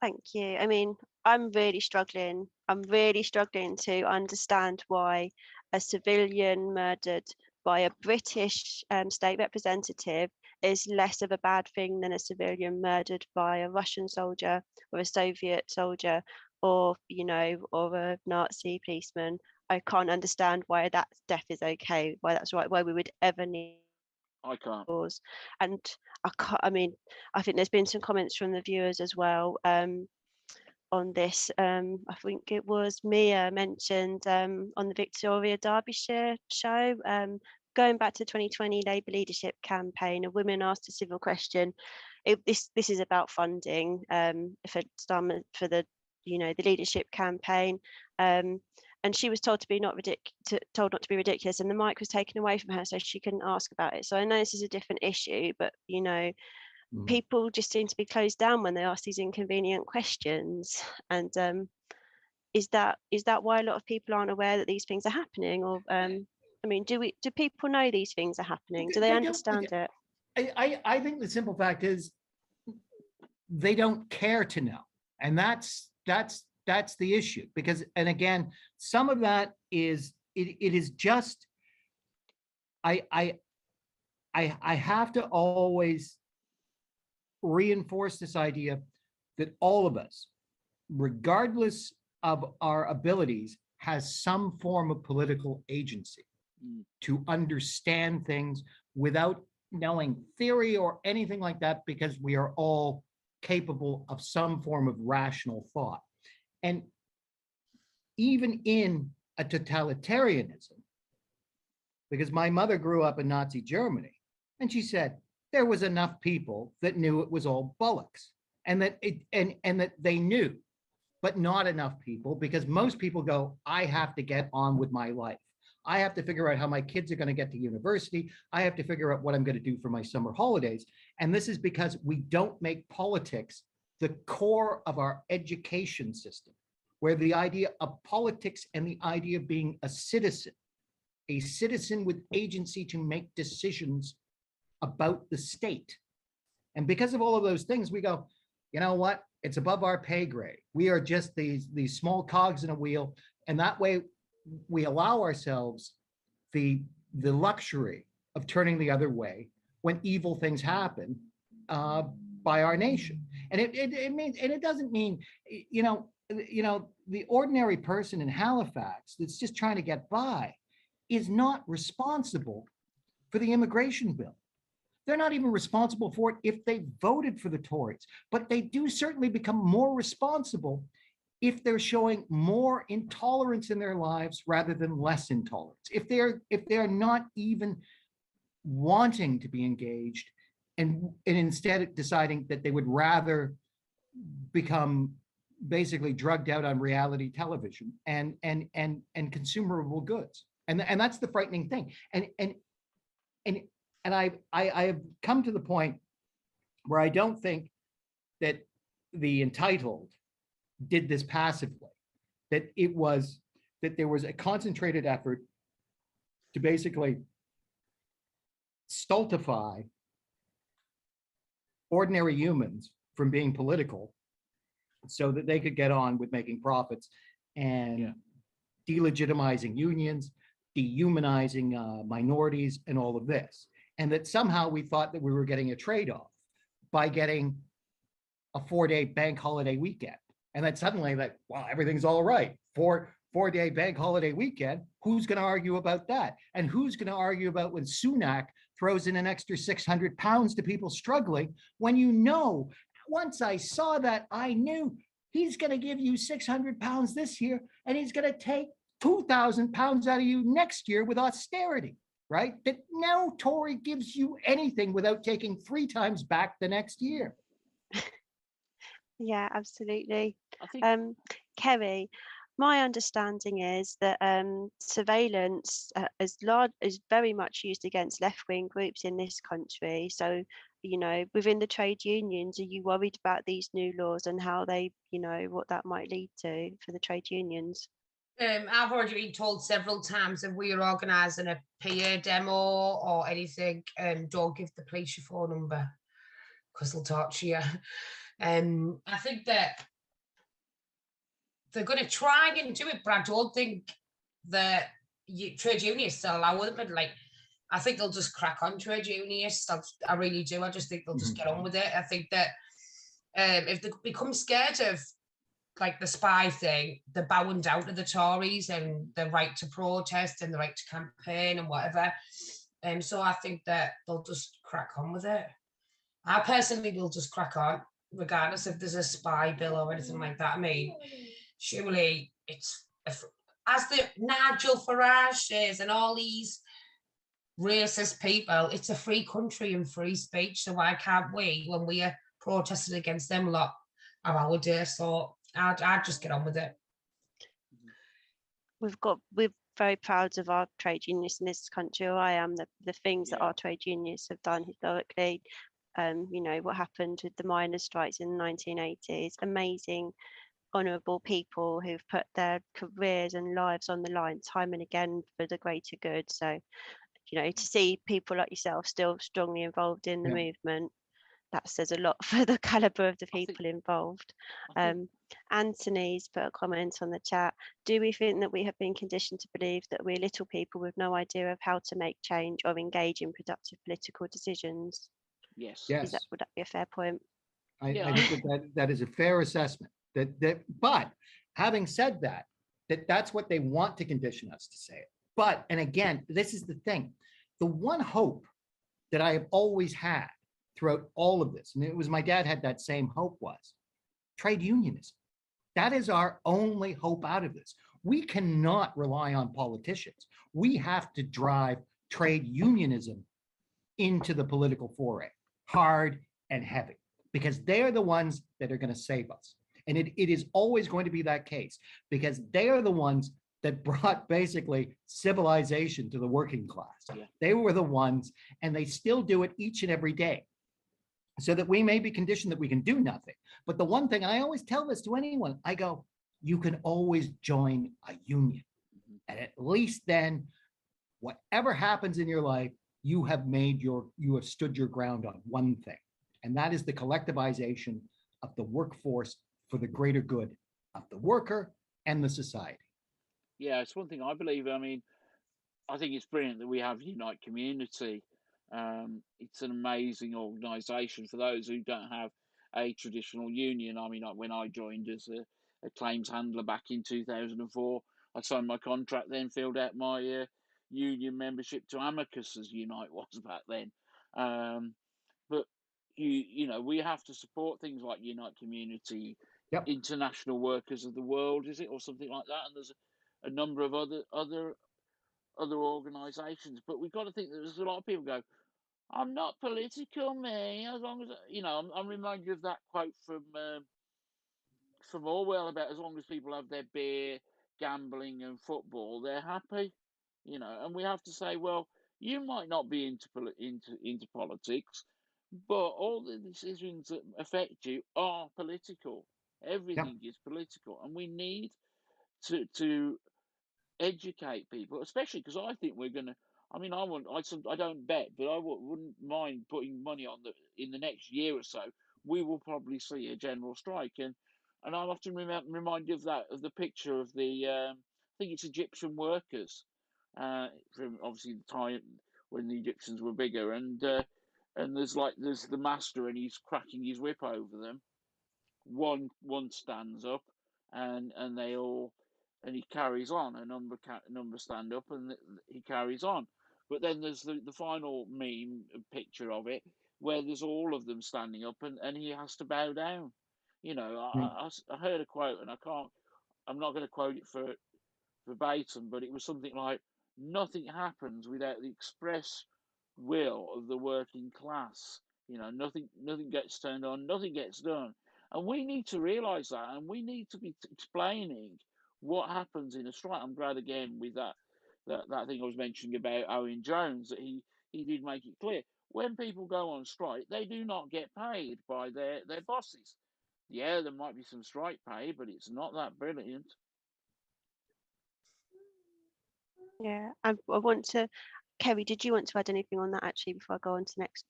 Thank you. I mean, I'm really struggling. I'm really struggling to understand why a civilian murdered by a British state representative is less of a bad thing than a civilian murdered by a Russian soldier or a Soviet soldier or, you know, or a Nazi policeman. I can't understand why that death is okay, why that's right, why we would ever need I can't. laws. And I mean, I think there's been some comments from the viewers as well on this. I think it was Mia mentioned on the Victoria Derbyshire show, going back to 2020 Labour leadership campaign, a woman asked a civil question. This is about funding for the the leadership campaign. And she was told told not to be ridiculous, and the mic was taken away from her, so she couldn't ask about it. So I know this is a different issue, but people just seem to be closed down when they ask these inconvenient questions. And is that why a lot of people aren't aware that these things are happening? Or I mean, do people know these things are happening? Do they understand it? I think the simple fact is they don't care to know, and that's the issue. Because, and again, some of that is it is just I have to always reinforce this idea that all of us, regardless of our abilities, has some form of political agency to understand things without knowing theory or anything like that, because we are all capable of some form of rational thought. And even in a totalitarianism, because my mother grew up in Nazi Germany, and she said there was enough people that knew it was all bollocks, and that that they knew, but not enough people, because most people go, I have to get on with my life. I have to figure out how my kids are going to get to university. I have to figure out what I'm going to do for my summer holidays. And this is because we don't make politics the core of our education system, where the idea of politics and the idea of being a citizen with agency to make decisions about the state. And because of all of those things, we go, you know what? It's above our pay grade. We are just these small cogs in a wheel. And that way we allow ourselves the luxury of turning the other way when evil things happen by our nation. And it means, and it doesn't mean, the ordinary person in Halifax that's just trying to get by is not responsible for the immigration bill. They're not even responsible for it if they voted for the Tories, but they do certainly become more responsible if they're showing more intolerance in their lives rather than less intolerance. If they're not even wanting to be engaged, and instead deciding that they would rather become basically drugged out on reality television and consumable goods. And that's the frightening thing. And I have come to the point where I don't think that the entitled did this passively, that there was a concentrated effort to basically stultify ordinary humans from being political so that they could get on with making profits and delegitimizing unions, dehumanizing minorities, and all of this. And that somehow we thought that we were getting a trade-off by getting a 4-day bank holiday weekend. And then suddenly, like, wow, everything's all right. Four-day bank holiday weekend, who's going to argue about that? And who's going to argue about when Sunak throws in an extra 600 pounds to people struggling, when once I saw that, I knew he's going to give you 600 pounds this year, and he's going to take 2,000 pounds out of you next year with austerity, right? That no Tory gives you anything without taking 3 times back the next year. Yeah, absolutely. I think Kerry, my understanding is that surveillance is very much used against left-wing groups in this country. So, within the trade unions, are you worried about these new laws and how they, what that might lead to for the trade unions? I've already been told several times if we're organising a PA demo or anything, don't give the police your phone number because they'll torture you. I think that they're going to try and do it, but I don't think that trade unionists will allow them. But I think they'll just crack on, trade unionists. I really do. I just think they'll just get on with it. I think that if they become scared of the spy thing, they're bowing down to the Tories and the right to protest and the right to campaign and whatever. So I think that they'll just crack on with it. I personally will just crack on, regardless if there's a spy bill or anything like that. I mean, surely it's, as the Nigel Farage says, and all these racist people, it's a free country and free speech. So why can't we, when we are protesting against them lot, have our day? So I'd just get on with it. We're very proud of our trade unionists in this country. I am the things that our trade unionists have done historically. What happened with the miners' strikes in the 1980s, amazing, honourable people who've put their careers and lives on the line time and again for the greater good. So, to see people like yourself still strongly involved in the movement, that says a lot for the calibre of the people involved. Anthony's put a comment on the chat. Do we think that we have been conditioned to believe that we're little people with no idea of how to make change or engage in productive political decisions? Yes. Would that be a fair point? I think that is a fair assessment. But having said that, that's what they want to condition us to say it. But, and again, this is the thing, the one hope that I have always had throughout all of this, and it was my dad had that same hope, was trade unionism. That is our only hope out of this. We cannot rely on politicians. We have to drive trade unionism into the political foray, hard and heavy, because they're the ones that are going to save us. And it is always going to be that case, because they are the ones that brought basically civilization to the working class. Yeah. They were the ones, and they still do it each and every day. So that we may be conditioned that we can do nothing. But the one thing, and I always tell this to anyone, I go, you can always join a union. And at least then, whatever happens in your life, you have stood your ground on one thing. And that is the collectivization of the workforce for the greater good of the worker and the society. Yeah, it's one thing I believe. I mean, I think it's brilliant that we have Unite Community. It's an amazing organisation for those who don't have a traditional union. I mean, when I joined as a claims handler back in 2004, I signed my contract, then filled out my union membership to Amicus, as Unite was back then. But we have to support things like Unite Community, Yep. International Workers of the World, is it, or something like that? And there's a number of other organisations. But we've got to think that there's a lot of people go, I'm not political, me. As long as I'm reminded of that quote from Orwell about as long as people have their beer, gambling, and football, they're happy. And we have to say, well, you might not be into politics, but all the decisions that affect you are political. Everything is political, and we need to educate people, especially because I think we're going to. I mean, I don't bet, but I wouldn't mind putting money on in the next year or so, we will probably see a general strike. And I'm often reminded of the picture of the, I think it's Egyptian workers, from obviously the time when the Egyptians were bigger. And there's the master, and he's cracking his whip over them. One stands up, and they all. And he carries on. A number stand up, and he carries on. But then there's the final meme picture of it, where there's all of them standing up, and he has to bow down. I heard a quote, and I'm not going to quote it for verbatim, but it was something like, "Nothing happens without the express will of the working class. Nothing gets turned on, nothing gets done." And we need to realise that, and we need to be explaining what happens in a strike. I'm glad again with that thing I was mentioning about Owen Jones, that he did make it clear. When people go on strike, they do not get paid by their bosses. Yeah, there might be some strike pay, but it's not that brilliant. Yeah, I want to, Kerry, did you want to add anything on that actually before I go on to next?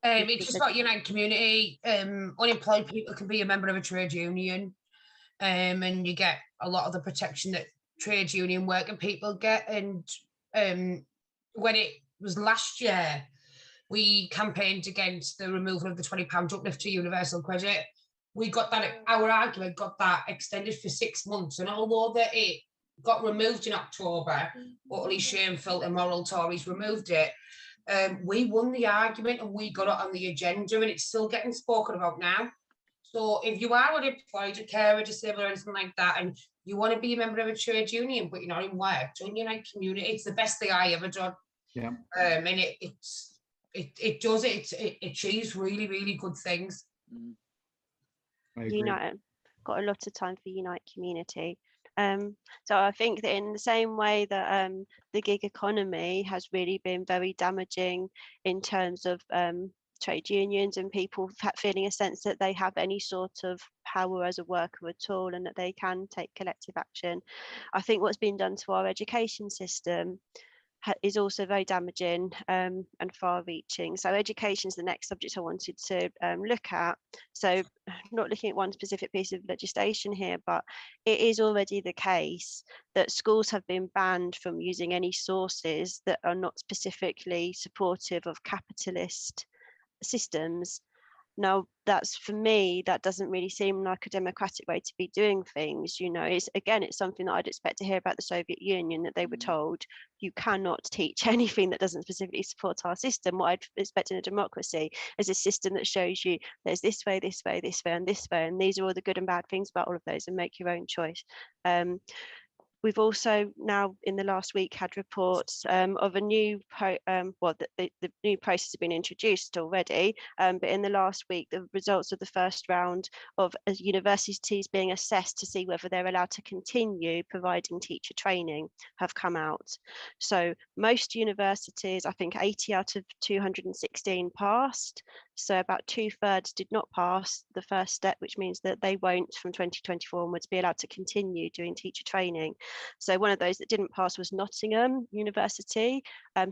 It's just about Unite Community. Unemployed people can be a member of a trade union, and you get a lot of the protection that trade union working people get. And when it was last year, we campaigned against the removal of the £20 uplift to universal credit. We got that, our argument got that extended for 6 months. And although that it got removed in October, utterly shameful, immoral Tories removed it, we won the argument and we got it on the agenda, and it's still getting spoken about now. So if you are unemployed, a carer, disabled, or anything like that, and you want to be a member of a trade union, but you're not in work, join Unite Community. It's the best thing I ever done. Yeah. And it achieves really, really good things. I agree. Unite, got a lot of time for Unite Community. So I think that in the same way that the gig economy has really been very damaging in terms of trade unions and people feeling a sense that they have any sort of power as a worker at all, and that they can take collective action, I think what's been done to our education system is also very damaging and far-reaching. So education is the next subject I wanted to look at. So not looking at one specific piece of legislation here, but it is already the case that schools have been banned from using any sources that are not specifically supportive of capitalist systems. Now, that's, for me, that doesn't really seem like a democratic way to be doing things. It's something that I'd expect to hear about the Soviet Union, that they were told, you cannot teach anything that doesn't specifically support our system. What I'd expect in a democracy is a system that shows you there's this way, this way, this way, and this way, and these are all the good and bad things about all of those, and make your own choice. We've also now in the last week had reports of a new, the new process has been introduced already, but in the last week, the results of the first round of universities being assessed to see whether they're allowed to continue providing teacher training have come out. So most universities, I think 80 out of 216 passed. So about 2/3 did not pass the first step, which means that they won't from 2024 onwards be allowed to continue doing teacher training. So one of those that didn't pass was Nottingham University,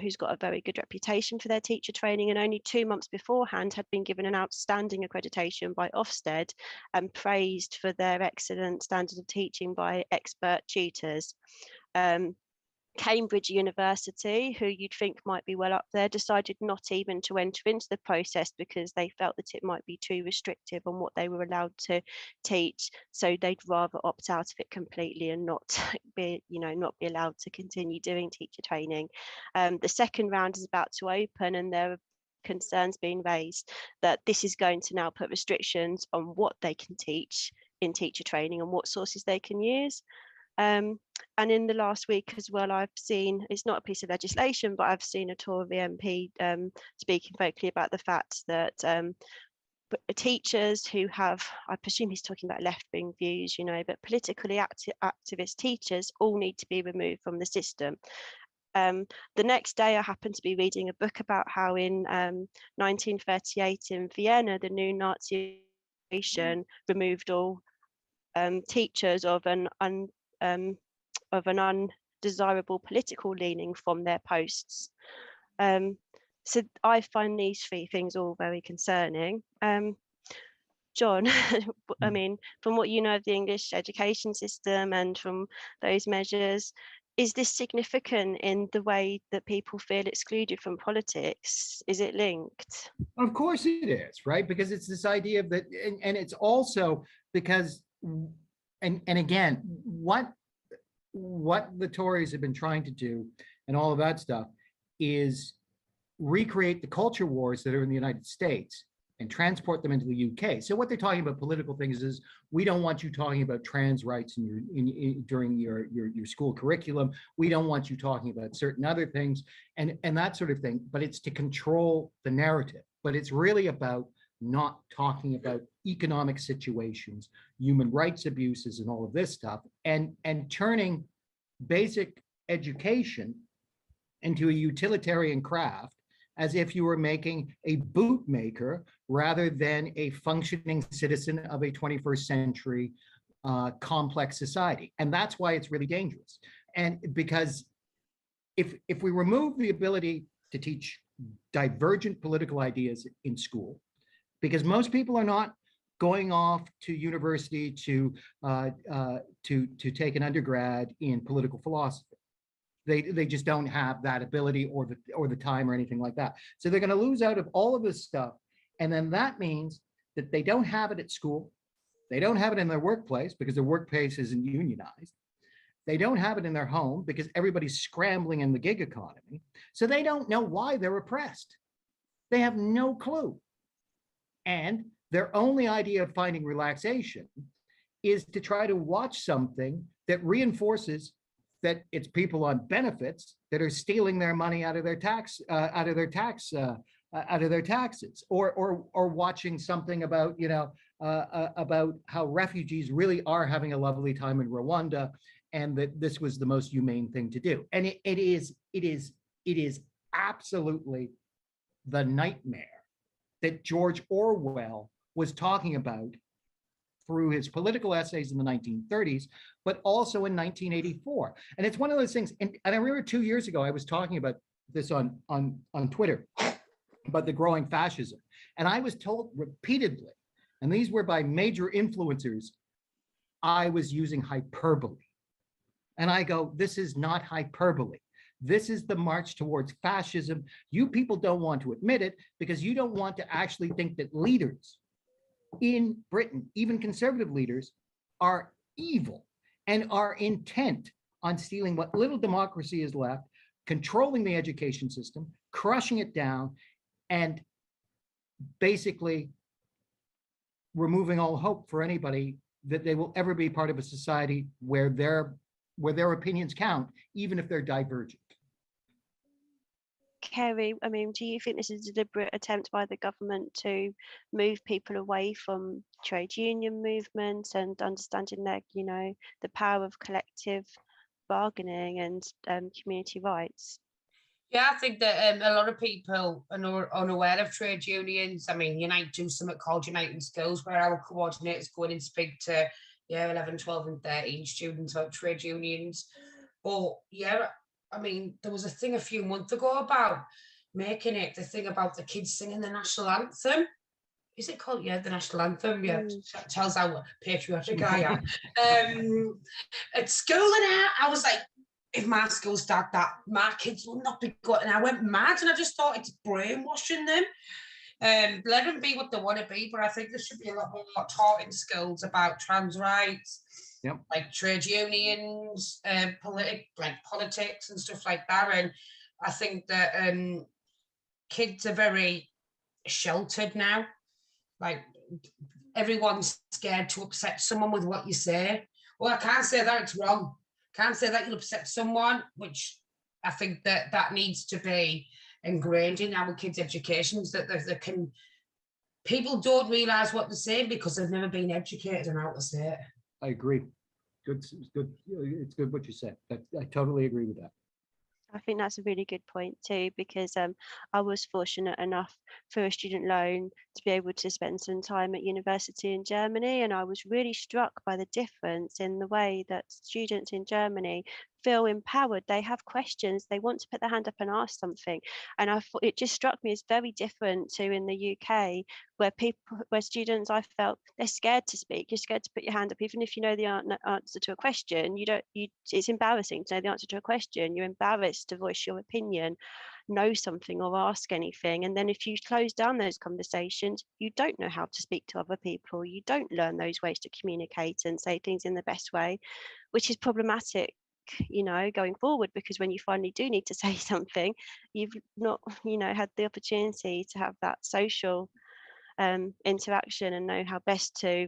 who's got a very good reputation for their teacher training, and only 2 months beforehand had been given an outstanding accreditation by Ofsted and praised for their excellent standard of teaching by expert tutors. Cambridge University, who you'd think might be well up there, decided not even to enter into the process because they felt that it might be too restrictive on what they were allowed to teach. So they'd rather opt out of it completely and not be, not be allowed to continue doing teacher training. The second round is about to open, and there are concerns being raised that this is going to now put restrictions on what they can teach in teacher training and what sources they can use. And in the last week as well, I've seen, it's not a piece of legislation, but I've seen a Tory MP speaking vocally about the fact that teachers who have, I presume he's talking about left-wing views, but politically activist teachers all need to be removed from the system. The next day, I happened to be reading a book about how in 1938 in Vienna, the new Nazi administration removed all teachers of an undesirable political leaning from their posts. So I find these three things all very concerning. John, I mean, from what you know of the English education system and from those measures, is this significant in the way that people feel excluded from politics? Is it linked? Of course it is, right? Because it's this idea of that, and it's also because, and again, what the Tories have been trying to do and all of that stuff is recreate the culture wars that are in the United States and transport them into the UK. So what they're talking about political things is, we don't want you talking about trans rights during your school curriculum. We don't want you talking about certain other things and that sort of thing, but it's to control the narrative. But it's really about not talking about economic situations, human rights abuses, and all of this stuff, and turning basic education into a utilitarian craft, as if you were making a bootmaker rather than a functioning citizen of a 21st century complex society. And that's why it's really dangerous. And because if we remove the ability to teach divergent political ideas in school, because most people are not going off to university to take an undergrad in political philosophy. They just don't have that ability or the time or anything like that. So they're going to lose out of all of this stuff. And then that means that they don't have it at school. They don't have it in their workplace because their workplace isn't unionized. They don't have it in their home because everybody's scrambling in the gig economy. So they don't know why they're oppressed. They have no clue. And their only idea of finding relaxation is to try to watch something that reinforces that it's people on benefits that are stealing their money out of their taxes, or watching something about about how refugees really are having a lovely time in Rwanda, and that this was the most humane thing to do. And it is absolutely the nightmare that George Orwell was talking about through his political essays in the 1930s, but also in 1984. And it's one of those things, and I remember 2 years ago, I was talking about this on Twitter, about the growing fascism. And I was told repeatedly, and these were by major influencers, I was using hyperbole. And I go, this is not hyperbole. This is the march towards fascism. You people don't want to admit it because you don't want to actually think that leaders in Britain, even conservative leaders, are evil and are intent on stealing what little democracy is left, controlling the education system, crushing it down, and basically removing all hope for anybody that they will ever be part of a society where their where their opinions count, even if they're divergent. Kerry, I mean, do you think this is a deliberate attempt by the government to move people away from trade union movements and understanding their, the power of collective bargaining and community rights? Yeah, I think that a lot of people are unaware of trade unions. I mean, Unite do something called Uniting Schools, where our coordinators go in and speak to year 11, 12 and 13 students about trade unions. But yeah, I mean, there was a thing a few months ago about making it the thing about the kids singing the national anthem. Is it called, yeah, the national anthem? Yeah, tells how patriotic I am. At school and I was like, if my school start that, my kids will not be good. And I went mad, and I just thought it's brainwashing them. Let them be what they want to be, but I think there should be a lot more taught in schools about trans rights, like trade unions, politics and stuff like that. And I think that kids are very sheltered now. Like, everyone's scared to upset someone with what you say. Well, I can't say that, it's wrong. Can't say that you'll upset someone, which I think that needs to be ingrained in our kids' educations, that they can. People don't realise what they're saying because they've never been educated on how to say it. I agree. Good. It's good what you said. I totally agree with that. I think that's a really good point too, because I was fortunate enough for a student loan to be able to spend some time at university in Germany, and I was really struck by the difference in the way that students in Germany feel empowered. They have questions, they want to put their hand up and ask something, and I thought it just struck me as very different to in the UK, where students, I felt, they're scared to speak. You're scared to put your hand up, even if you know the answer to a question. It's embarrassing to know the answer to a question. You're embarrassed to voice your opinion, know something, or ask anything. And then if you close down those conversations, you don't know how to speak to other people. You don't learn those ways to communicate and say things in the best way, which is problematic, going forward, because when you finally do need to say something, you've not, had the opportunity to have that social interaction and know how best to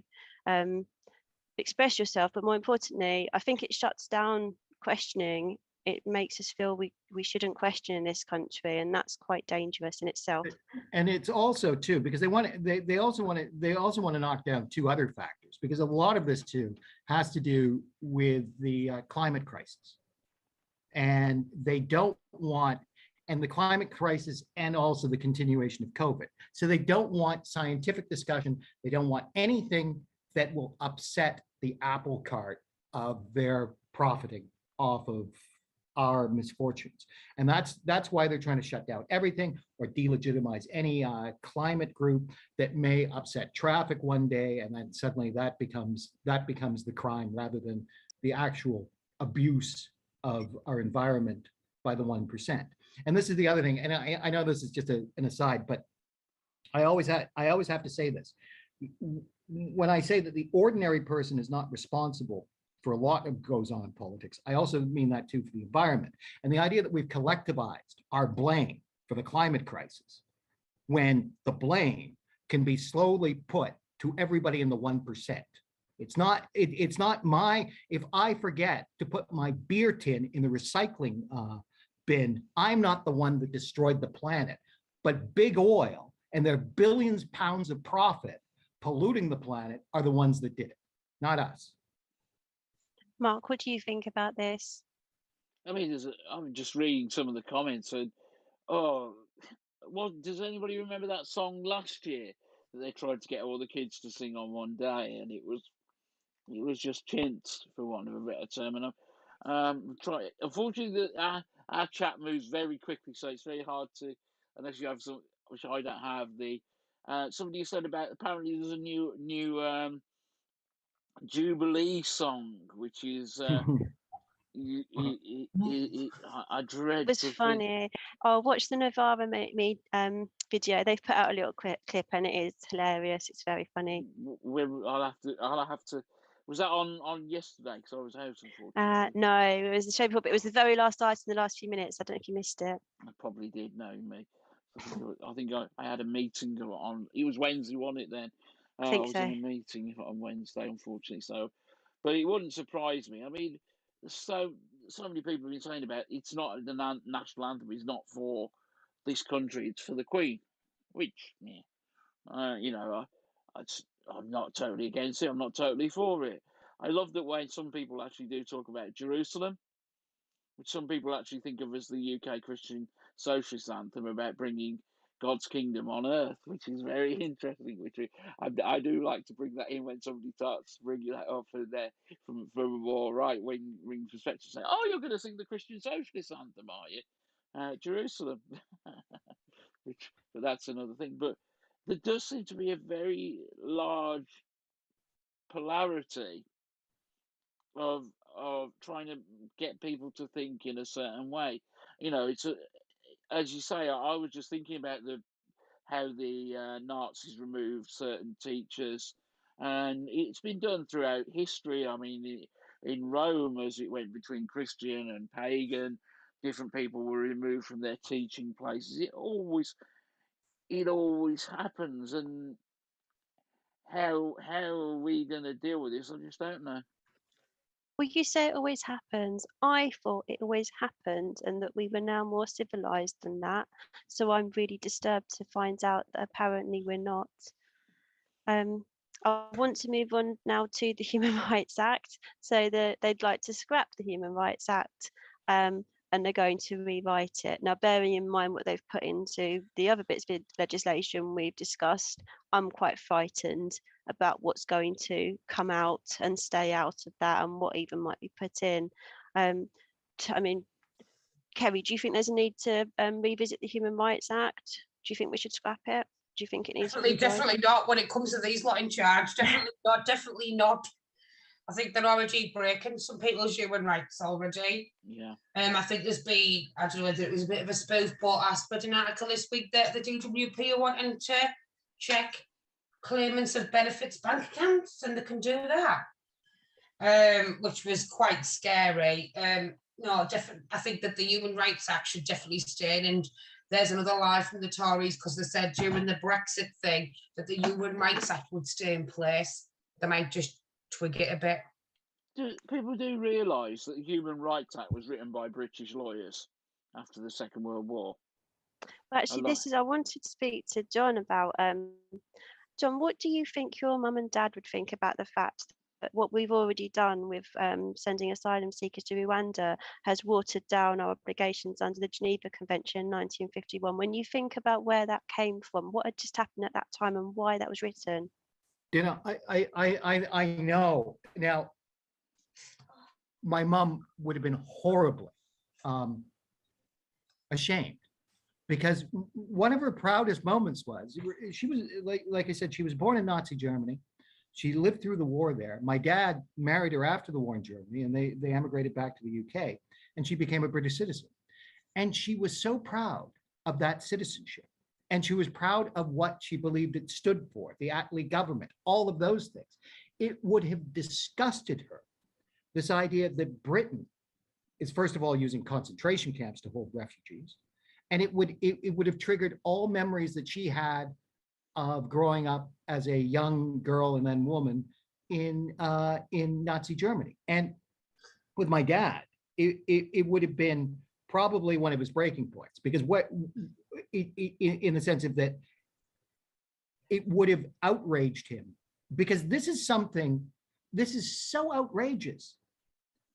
express yourself. But more importantly, I think it shuts down questioning. It makes us feel we shouldn't question in this country, and that's quite dangerous in itself. And it's also too because they also want to knock down two other factors, because a lot of this too has to do with the climate crisis, and they don't want, and the climate crisis, and also the continuation of COVID. So they don't want scientific discussion. They don't want anything that will upset the apple cart of their profiting off of our misfortunes. And that's why they're trying to shut down everything or delegitimize any climate group that may upset traffic one day, and then suddenly that becomes the crime rather than the actual abuse of our environment by the 1%. And this is the other thing, and I know this is just an aside, but I always have to say this. When I say that the ordinary person is not responsible for a lot that goes on in politics, I also mean that too for the environment. And the idea that we've collectivized our blame for the climate crisis, when the blame can be slowly put to everybody in the 1%. It's not my, if I forget to put my beer tin in the recycling bin, I'm not the one that destroyed the planet, but big oil and their billions of pounds of profit polluting the planet are the ones that did it, not us. Mark, what do you think about this? I mean, I'm just reading some of the comments, and does anybody remember that song last year that they tried to get all the kids to sing on one day, and it was just chintz, for want of a better term. And unfortunately, our chat moves very quickly, so it's very hard to, unless you have some, which I don't have. Somebody said about, apparently there's a new Jubilee song, which is I dread. It was funny. I'll watch the Novara video. They've put out a little clip, and it is hilarious. It's very funny. I'll have to. Was that on yesterday? Because I was out, unfortunately. No, it was the show before, but it was the very last item in the last few minutes. I don't know if you missed it. I probably did, knowing me. I think I had a meeting on. It was Wednesday, wasn't it? Then I was so. in a meeting on Wednesday, unfortunately. So, but it wouldn't surprise me. I mean, so many people have been saying about it's not the national anthem is not for this country, it's for the Queen, which yeah, you know, I'm not totally against it. I'm not totally for it. I love that way some people actually do talk about Jerusalem, which some people actually think of as the UK Christian Socialist anthem about bringing God's kingdom on earth, which is very interesting. Which I do like to bring that in when somebody starts bringing that up from a more right wing perspective, say, "Oh, you're going to sing the Christian Socialist anthem, are you?" Jerusalem, but that's another thing. But there does seem to be a very large polarity of trying to get people to think in a certain way. You know, as you say. I was just thinking about how the Nazis removed certain teachers, and it's been done throughout history. I mean, in Rome, as it went between Christian and pagan, different people were removed from their teaching places. It always happens, and how are we going to deal with this? I just don't know. Well, you say it always happens. I thought it always happened and that we were now more civilized than that. So I'm really disturbed to find out that apparently we're not. Um, I want to move on now to the Human Rights Act. So they'd like to scrap the Human Rights Act, and they're going to rewrite it. Now, bearing in mind what they've put into the other bits of legislation we've discussed, I'm quite frightened about what's going to come out and stay out of that and what even might be put in. I mean, Kerry, do you think there's a need to revisit the Human Rights Act? Do you think we should scrap it? Do you think it needs to be Definitely not when it comes to these lot in charge. Definitely not. Definitely not. I think they're already breaking some people's human rights already. Yeah. I think there's been, I don't know whether it was a bit of a spoof, but I spread an article this week that the DWP are wanting to check claimants of benefits bank accounts, and they can do that, which was quite scary. No, definitely, I think that the Human Rights Act should definitely stay, and there's another lie from the Tories because they said during the Brexit thing that the Human Rights Act would stay in place. They might just twig it a bit. People do realise that the Human Rights Act was written by British lawyers after the Second World War. Well, actually, I wanted to speak to John about. John, what do you think your mum and dad would think about the fact that what we've already done with sending asylum seekers to Rwanda has watered down our obligations under the Geneva Convention in 1951? When you think about where that came from, what had just happened at that time and why that was written? You know, I know. Now, my mom would have been horribly ashamed, because one of her proudest moments was she was like I said, she was born in Nazi Germany. She lived through the war there. My dad married her after the war in Germany, and they emigrated back to the UK, and she became a British citizen. And she was so proud of that citizenship. And she was proud of what she believed it stood for, the Attlee government, all of those things. It would have disgusted her, this idea that Britain is, first of all, using concentration camps to hold refugees. And it would have triggered all memories that she had of growing up as a young girl and then woman in Nazi Germany. And with my dad, it would have been probably one of his breaking points, because in the sense of that, it would have outraged him, because this is so outrageous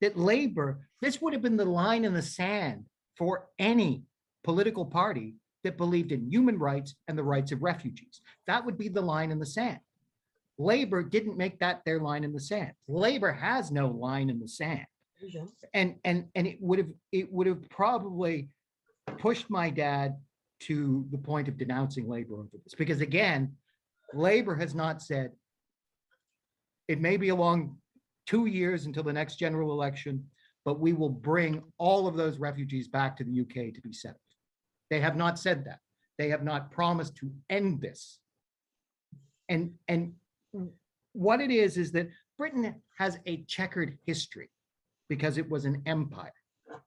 that Labor, this would have been the line in the sand for any political party that believed in human rights and the rights of refugees. That would be the line in the sand. Labor didn't make that their line in the sand. Labor has no line in the sand. And it would have probably pushed my dad to the point of denouncing Labor over this, because again, Labor has not said, it may be a long 2 years until the next general election, but we will bring all of those refugees back to the UK to be settled. They have not said that. They have not promised to end this. And what it is that Britain has a checkered history, because it was an empire,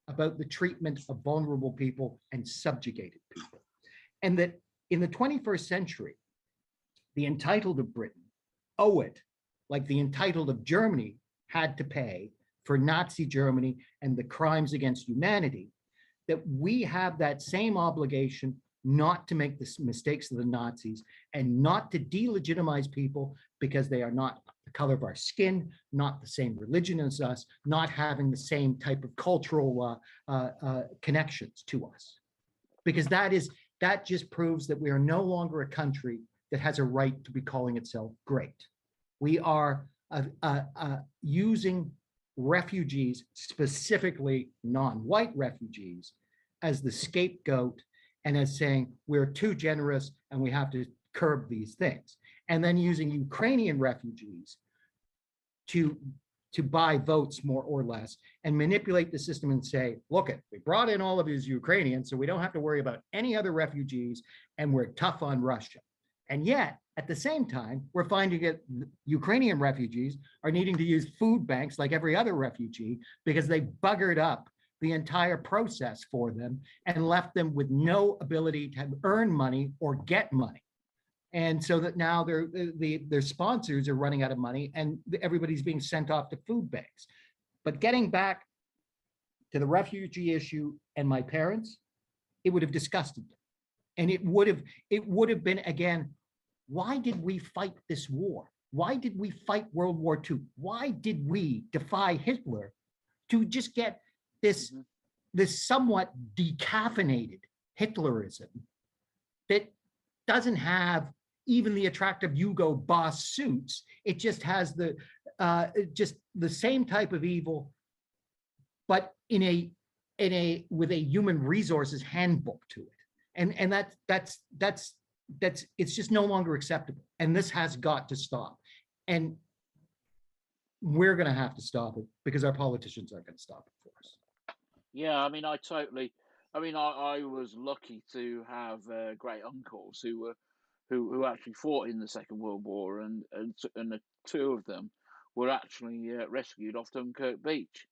about the treatment of vulnerable people and subjugated people. And that in the 21st century, the entitled of Britain owe it, like the entitled of Germany had to pay for Nazi Germany and the crimes against humanity, that we have that same obligation not to make the mistakes of the Nazis and not to delegitimize people because they are not the color of our skin, not the same religion as us, not having the same type of cultural connections to us. Because that just proves that we are no longer a country that has a right to be calling itself great. We are using refugees, specifically non-white refugees, as the scapegoat and as saying we're too generous and we have to curb these things. And then using Ukrainian refugees to buy votes more or less and manipulate the system and say, look, we brought in all of these Ukrainians, so we don't have to worry about any other refugees and we're tough on Russia. And yet, at the same time, we're finding that Ukrainian refugees are needing to use food banks like every other refugee because they buggered up the entire process for them and left them with no ability to earn money or get money. And so that now their sponsors are running out of money and everybody's being sent off to food banks. But getting back to the refugee issue and my parents, it would have disgusted them. And it would have been, again, why did we fight this war? Why did we fight World War II? Why did we defy Hitler to just get this somewhat decaffeinated Hitlerism that doesn't have even the attractive Hugo Boss suits? It just has the same type of evil, but with a human resources handbook to it. And that's it's just no longer acceptable. And this has got to stop. And we're going to have to stop it because our politicians aren't going to stop it for us. Yeah, I mean, I was lucky to have great uncles who actually fought in the Second World War, and the two of them were actually rescued off Dunkirk Beach.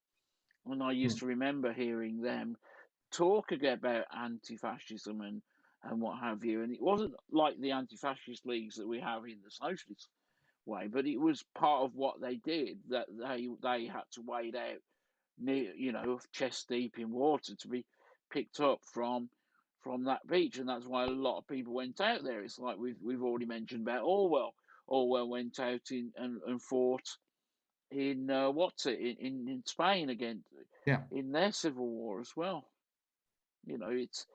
And I used to remember hearing them talk about anti-fascism and what have you. And it wasn't like the anti-fascist leagues that we have in the socialist way, but it was part of what they did, that they had to wade out near, chest deep in water to be picked up from that beach. And that's why a lot of people went out there. It's like we've already mentioned about Orwell. Orwell went out and fought in in Spain again, in their civil war as well. It's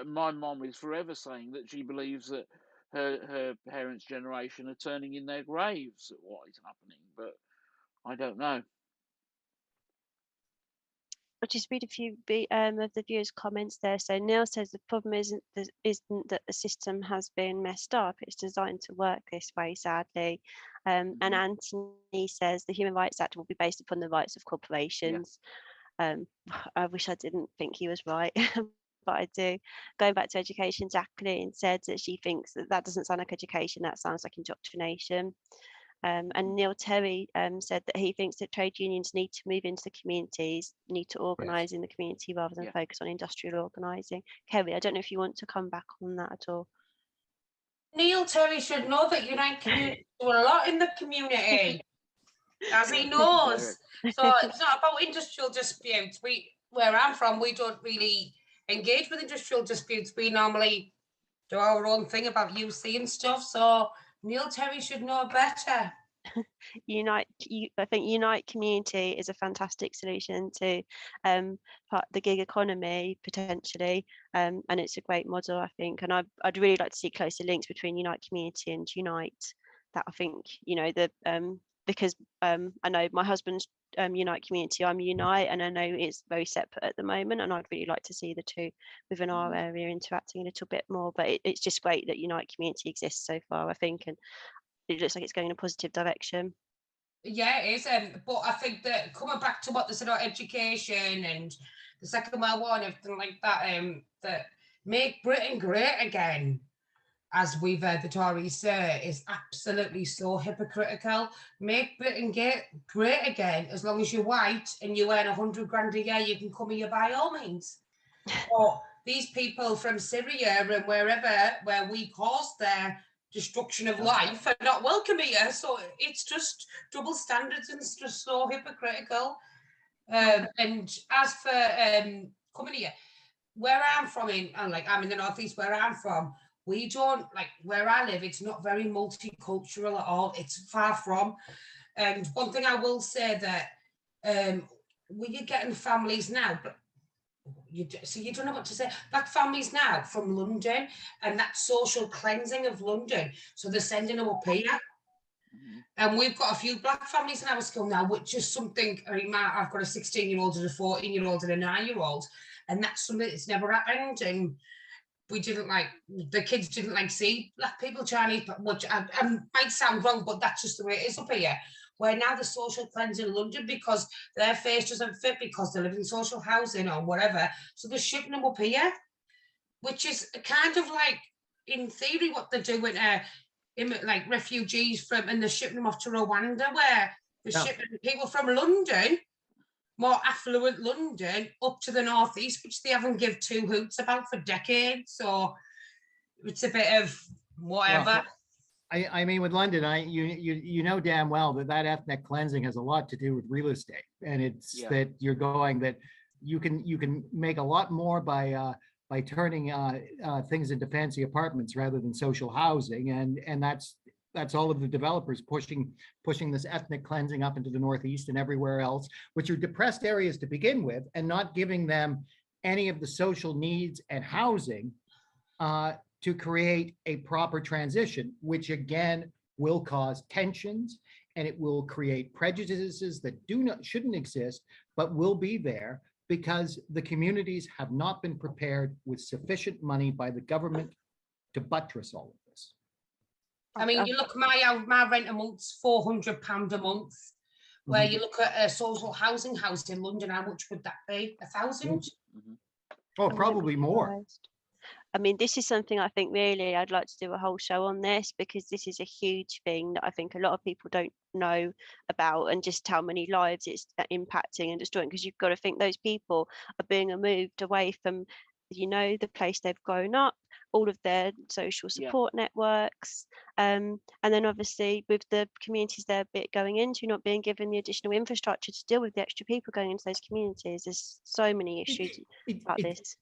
my mom is forever saying that she believes that her parents' generation are turning in their graves at what is happening, but I don't know. I'll just read a few of the viewers' comments there. So Neil says the problem isn't that the system has been messed up. It's designed to work this way, sadly. And Anthony says the Human Rights Act will be based upon the rights of corporations. Yeah. I wish I didn't think he was right, but I do. Going back to education, Jacqueline said that she thinks that doesn't sound like education, that sounds like indoctrination. And Neil Terry said that he thinks that trade unions need to move into the communities, need to organise in the community rather than focus on industrial organising. Kerry, I don't know if you want to come back on that at all. Neil Terry should know that Unite Community do a lot in the community, as he knows. So it's not about industrial disputes. Where I'm from, we don't really engage with industrial disputes. We normally do our own thing about UC and stuff. So Neil Terry should know better. I think Unite Community is a fantastic solution to the gig economy potentially, and it's a great model, I think. And I'd really like to see closer links between Unite Community and Unite. That I think because I know my husband's Unite Community, I'm Unite, and I know it's very separate at the moment, and I'd really like to see the two within our area interacting a little bit more. But it's just great that Unite Community exists so far, I think, and it looks like it's going in a positive direction. Yeah, it is. But I think that coming back to what they said about education and the Second World War and everything like that, that make Britain great again, as we've heard the Tories say, is absolutely so hypocritical. Make Britain great again, as long as you're white and you earn 100 grand a year, you can come here by all means. Or these people from Syria and wherever, where we caused their destruction of life are not welcome here. So it's just double standards and it's just so hypocritical. And as for coming here, where I'm from, I'm in the northeast, where I'm from, we don't, like, where I live, it's not very multicultural at all. It's far from. And one thing I will say that you're getting families now, but you don't know what to say. Black families now from London, and that social cleansing of London. So they're sending them up here. And we've got a few black families in our school now, which is something. I mean, I've got a 16-year-old and a 14-year-old and a 9-year-old, and that's something that's never happened. And we didn't like, the kids didn't like see black people Chinese, but much. I might sound wrong, but that's just the way it is up here. Where now the social cleansing in London because their face doesn't fit because they live in social housing or whatever. So they're shipping them up here, which is kind of like, in theory, what they're doing, like refugees from, and they're shipping them off to Rwanda, where they're shipping people from London, more affluent London, up to the northeast, which they haven't give two hoots about for decades. So it's a bit of whatever. Well, I mean, with London, you know damn well that ethnic cleansing has a lot to do with real estate, and it's that you're going that you can make a lot more by turning things into fancy apartments rather than social housing, and that's all of the developers pushing this ethnic cleansing up into the Northeast and everywhere else, which are depressed areas to begin with, and not giving them any of the social needs and housing to create a proper transition, which again will cause tensions, and it will create prejudices that shouldn't exist, but will be there because the communities have not been prepared with sufficient money by the government to buttress all of this. I mean, you look, my rent a month's £400 a month. Where you look at a social housing house in London, how much would that be? 1,000? Oh, probably more. I mean, this is something I think really I'd like to do a whole show on this, because this is a huge thing that I think a lot of people don't know about, and just how many lives it's impacting and destroying, because you've got to think those people are being moved away from, the place they've grown up, all of their social support networks, and then obviously with the communities they're going into not being given the additional infrastructure to deal with the extra people going into those communities. There's so many issues about this.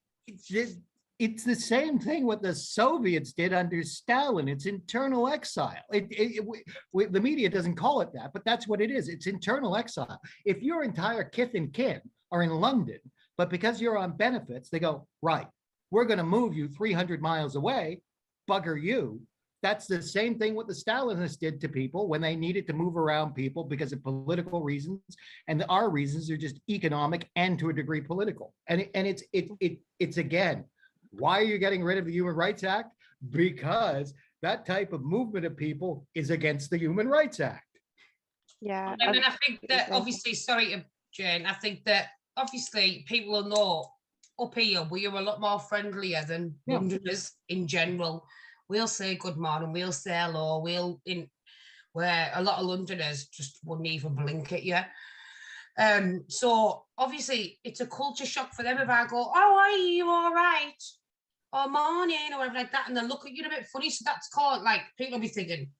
It's the same thing what the Soviets did under Stalin. It's internal exile. The media doesn't call it that, but that's what it is. It's internal exile. If your entire kith and kin are in London, but because you're on benefits, they go, right, we're going to move you 300 miles away, bugger you. That's the same thing what the Stalinists did to people when they needed to move around people because of political reasons, and our reasons are just economic and to a degree political. And it's again, why are you getting rid of the Human Rights Act? Because that type of movement of people is against the Human Rights Act. Yeah. I mean, I think that obviously, sorry, Jane, I think that obviously people will know up here we are a lot more friendlier than Londoners in general. We'll say good morning, we'll say hello, where a lot of Londoners just wouldn't even blink at you. So obviously it's a culture shock for them if I go, oh, are you all right? Or morning, or whatever like that, and they look at you a bit funny. So that's called, like, people will be thinking,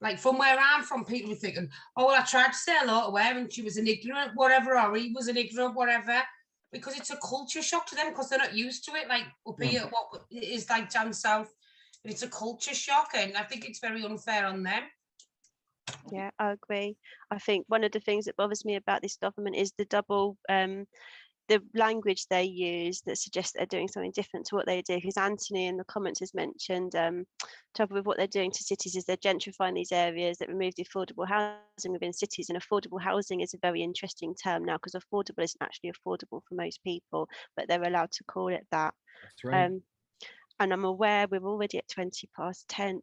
like, from where I'm from, people will be thinking, oh, well, I tried to say hello to her and she was an ignorant whatever, or he was an ignorant whatever, because it's a culture shock to them because they're not used to it. Like up here, what is like down south, and it's a culture shock, and I think it's very unfair on them. Yeah, I agree. I think one of the things that bothers me about this government is the double, the language they use that suggests they're doing something different to what they do. Because Anthony in the comments has mentioned, trouble with what they're doing to cities is they're gentrifying these areas that remove the affordable housing within cities. And affordable housing is a very interesting term now, because affordable isn't actually affordable for most people, but they're allowed to call it that. That's right. And I'm aware we're already at 23 past 10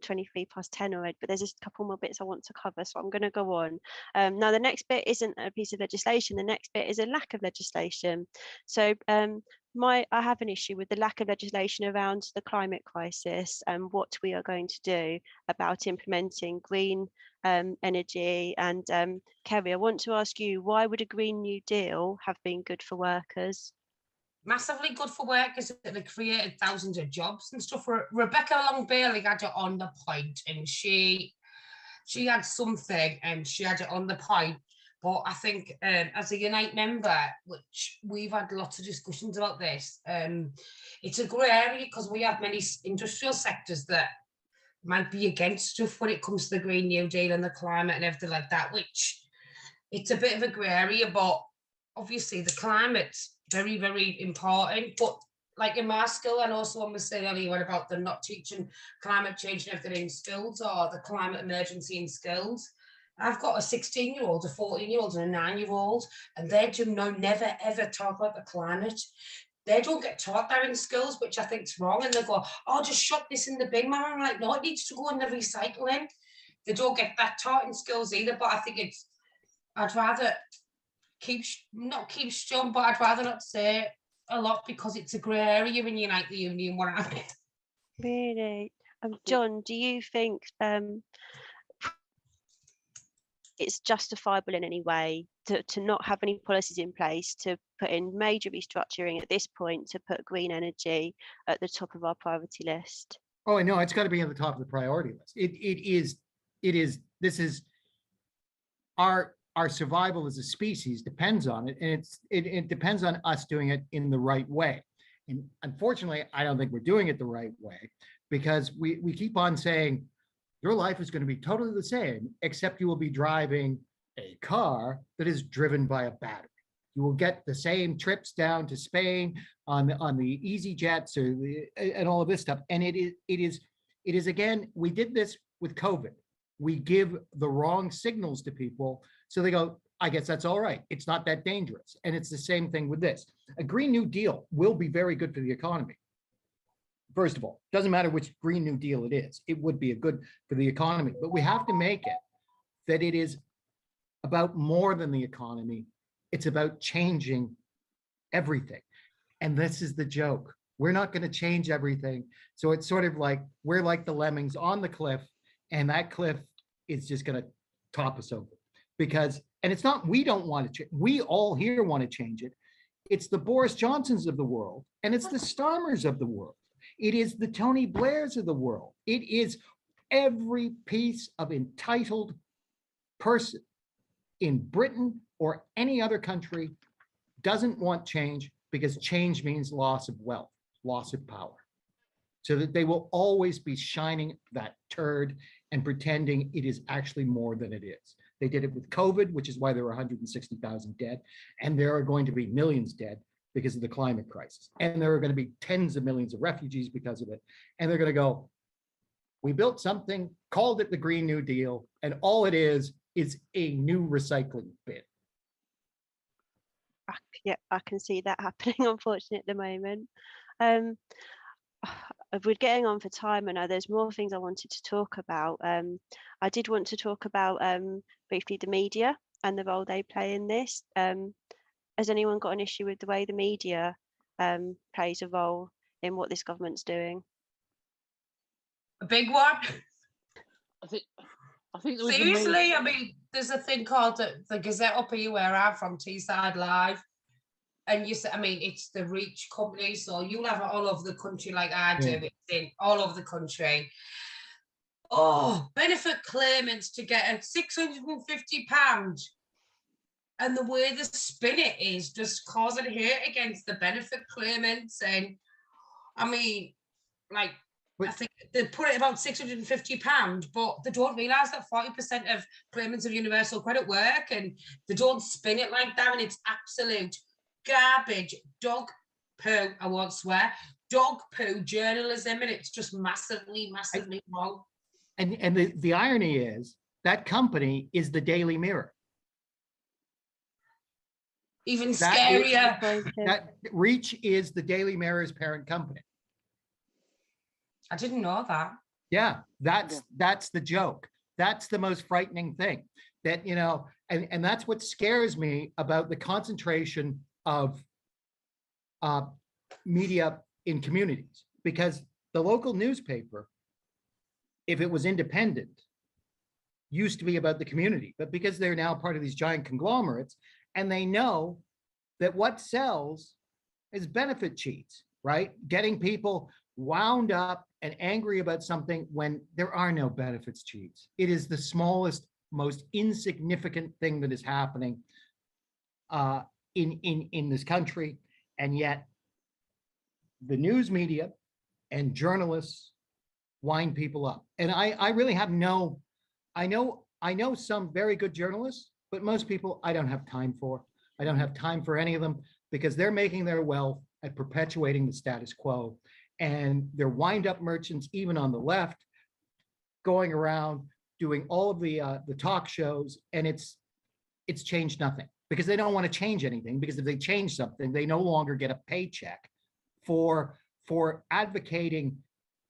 already, but there's just a couple more bits I want to cover, so I'm going to go on. Now, the next bit isn't a piece of legislation. The next bit is a lack of legislation. So I have an issue with the lack of legislation around the climate crisis and what we are going to do about implementing green energy. And Kerry, I want to ask you, why would a Green New Deal have been good for workers? massively good for workers. It created thousands of jobs and stuff. Rebecca Long Bailey had it on the point, and she had something, and she had it on the point. But I think as a Unite member, which we've had lots of discussions about this, it's a grey area because we have many industrial sectors that might be against stuff when it comes to the Green New Deal and the climate and everything like that, which it's a bit of a grey area, but obviously the climate's very, very important. But like in my school, and also when we saying earlier about the not teaching climate change and everything in schools, or the climate emergency in schools, I've got a 16-year-old, a 14-year-old, and a 9-year-old, and they do never ever talk about the climate. They don't get taught that in schools, which I think is wrong. And they go, "Oh, just shut this in the bin, man." I'm like, no, it needs to go in the recycling. They don't get that taught in schools either. But I think I'd rather not keep strong, but I'd rather not say a lot because it's a grey area in Unite the Union. What I mean. Really? John, do you think it's justifiable in any way to not have any policies in place to put in major restructuring at this point to put green energy at the top of our priority list? Oh, I know, it's got to be at the top of the priority list. This is our survival as a species depends on it, and it depends on us doing it in the right way. And unfortunately, I don't think we're doing it the right way, because we keep on saying your life is going to be totally the same, except you will be driving a car that is driven by a battery. You will get the same trips down to Spain on the easy jets and all of this stuff. And it is again, we did this with COVID. We give the wrong signals to people, so they go, I guess that's all right. It's not that dangerous. And it's the same thing with this. A Green New Deal will be very good for the economy. First of all, doesn't matter which Green New Deal it is, it would be a good for the economy, but we have to make it that it is about more than the economy. It's about changing everything. And this is the joke. We're not going to change everything. So it's sort of like we're like the lemmings on the cliff, and that cliff is just going to top us over. Because, and it's not, we don't want to change. We all here want to change it. It's the Boris Johnsons of the world, and it's the Starmers of the world. It is the Tony Blairs of the world. It is every piece of entitled person in Britain or any other country doesn't want change, because change means loss of wealth, loss of power. So that they will always be shining that turd and pretending it is actually more than it is. They did it with COVID, which is why there were 160,000 dead, and there are going to be millions dead because of the climate crisis. And there are going to be tens of millions of refugees because of it. And they're going to go, we built something, called it the Green New Deal, and all it is a new recycling bin. Yeah, I can see that happening, unfortunately, at the moment. We're getting on for time. I know there's more things I wanted to talk about. I did want to talk about briefly the media and the role they play in this. Has anyone got an issue with the way the media plays a role in what this government's doing? A big one. I think there was seriously. I mean, there's a thing called the Gazette up here where I'm from, Teesside Live, and you say, I mean, it's the Reach company, so you'll have it all over the country, like I do. It's in all over the country. Oh, benefit claimants to get a £650. And the way they spin it is just causing hate against the benefit claimants. And I mean, like, I think they put it about £650, but they don't realise that 40% of claimants of universal credit work, and they don't spin it like that. And it's absolute garbage, dog poo, I won't swear, dog poo journalism, and it's just massively wrong. And the irony is that company is the Daily Mirror. Even scarier. That Reach is the Daily Mirror's parent company. I didn't know that. Yeah, that's the joke. That's the most frightening thing. That, you know, and that's what scares me about the concentration of media in communities, because the local newspaper, if it was independent, used to be about the community, but because they're now part of these giant conglomerates, and they know that what sells is benefit cheats, right? Getting people wound up and angry about something when there are no benefits cheats. It is the smallest, most insignificant thing that is happening in this country, and yet the news media and journalists wind people up. And I really have no, I know some very good journalists, but most people I don't have time for. I don't have time for any of them because they're making their wealth at perpetuating the status quo. And they're wind up merchants, even on the left, going around doing all of the talk shows, and it's changed nothing because they don't want to change anything, because if they change something, they no longer get a paycheck for advocating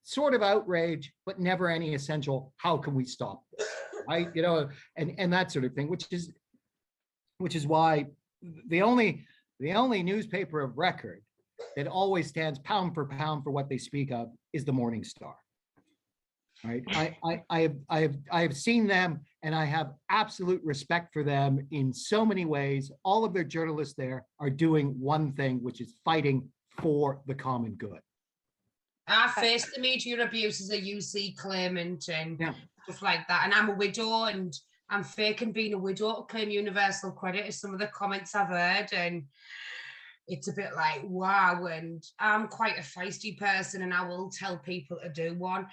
sort of outrage, but never any essential, how can we stop this? Right? You know, and that sort of thing, which is why the only newspaper of record that always stands pound for pound for what they speak of is the Morning Star. Right? I have seen them, and I have absolute respect for them in so many ways. All of their journalists there are doing one thing, which is fighting for the common good. I faced the media abuse as a UC claimant and stuff like that. And I'm a widow, and I'm faking being a widow to claim universal credit, as some of the comments I've heard. And it's a bit like, wow. And I'm quite a feisty person, and I will tell people to do one.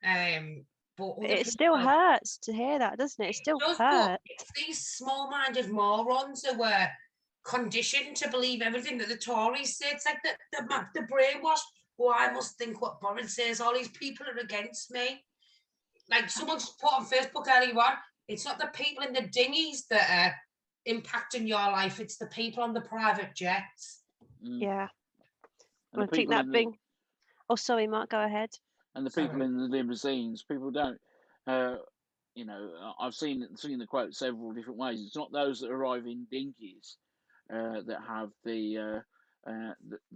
But it still hurts to hear that, doesn't it? It still hurts. It's these small-minded morons who were conditioned to believe everything that the Tories say. It's like the brainwash. Oh, I must think what Boris says. All these people are against me. Like someone's put on Facebook earlier on, it's not the people in the dinghies that are impacting your life, it's the people on the private jets. Yeah. I think that being... Oh, sorry, Mark, go ahead. And the people in the limousines, people don't, you know, I've seen the quote several different ways. It's not those that arrive in dinghies that have that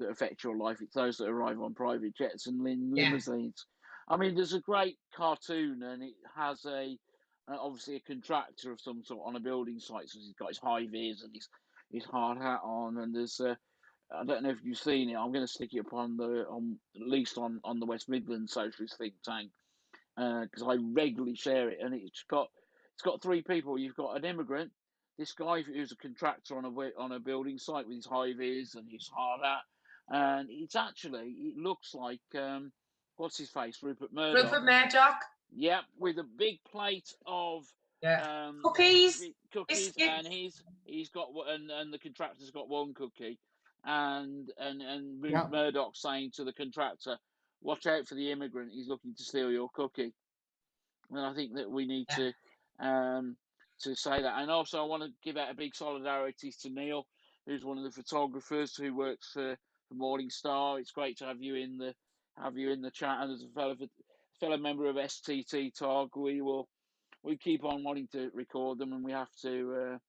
affect your life. It's those that arrive on private jets and limousines. I mean, there's a great cartoon, and it has obviously a contractor of some sort on a building site. So he's got his high vis and his hard hat on, and there's I don't know if you've seen it. I'm going to stick it up on at least on the West Midlands Socialist think tank, because I regularly share it, and it's got three people. You've got an immigrant, this guy who's a contractor on a building site with his high vis and his hard hat, and it looks like what's his face, Rupert Murdoch. Rupert Murdoch. Yeah, with a big plate of cookies, and he's got and the contractor's got one cookie, and Rupert Murdoch saying to the contractor, "Watch out for the immigrant. He's looking to steal your cookie." And I think that we need to say that. And also, I want to give out a big solidarity to Neil, who's one of the photographers who works for Morning Star. It's great to have you in the chat, and as a fellow member of STT Talk, we keep on wanting to record them, and we have to.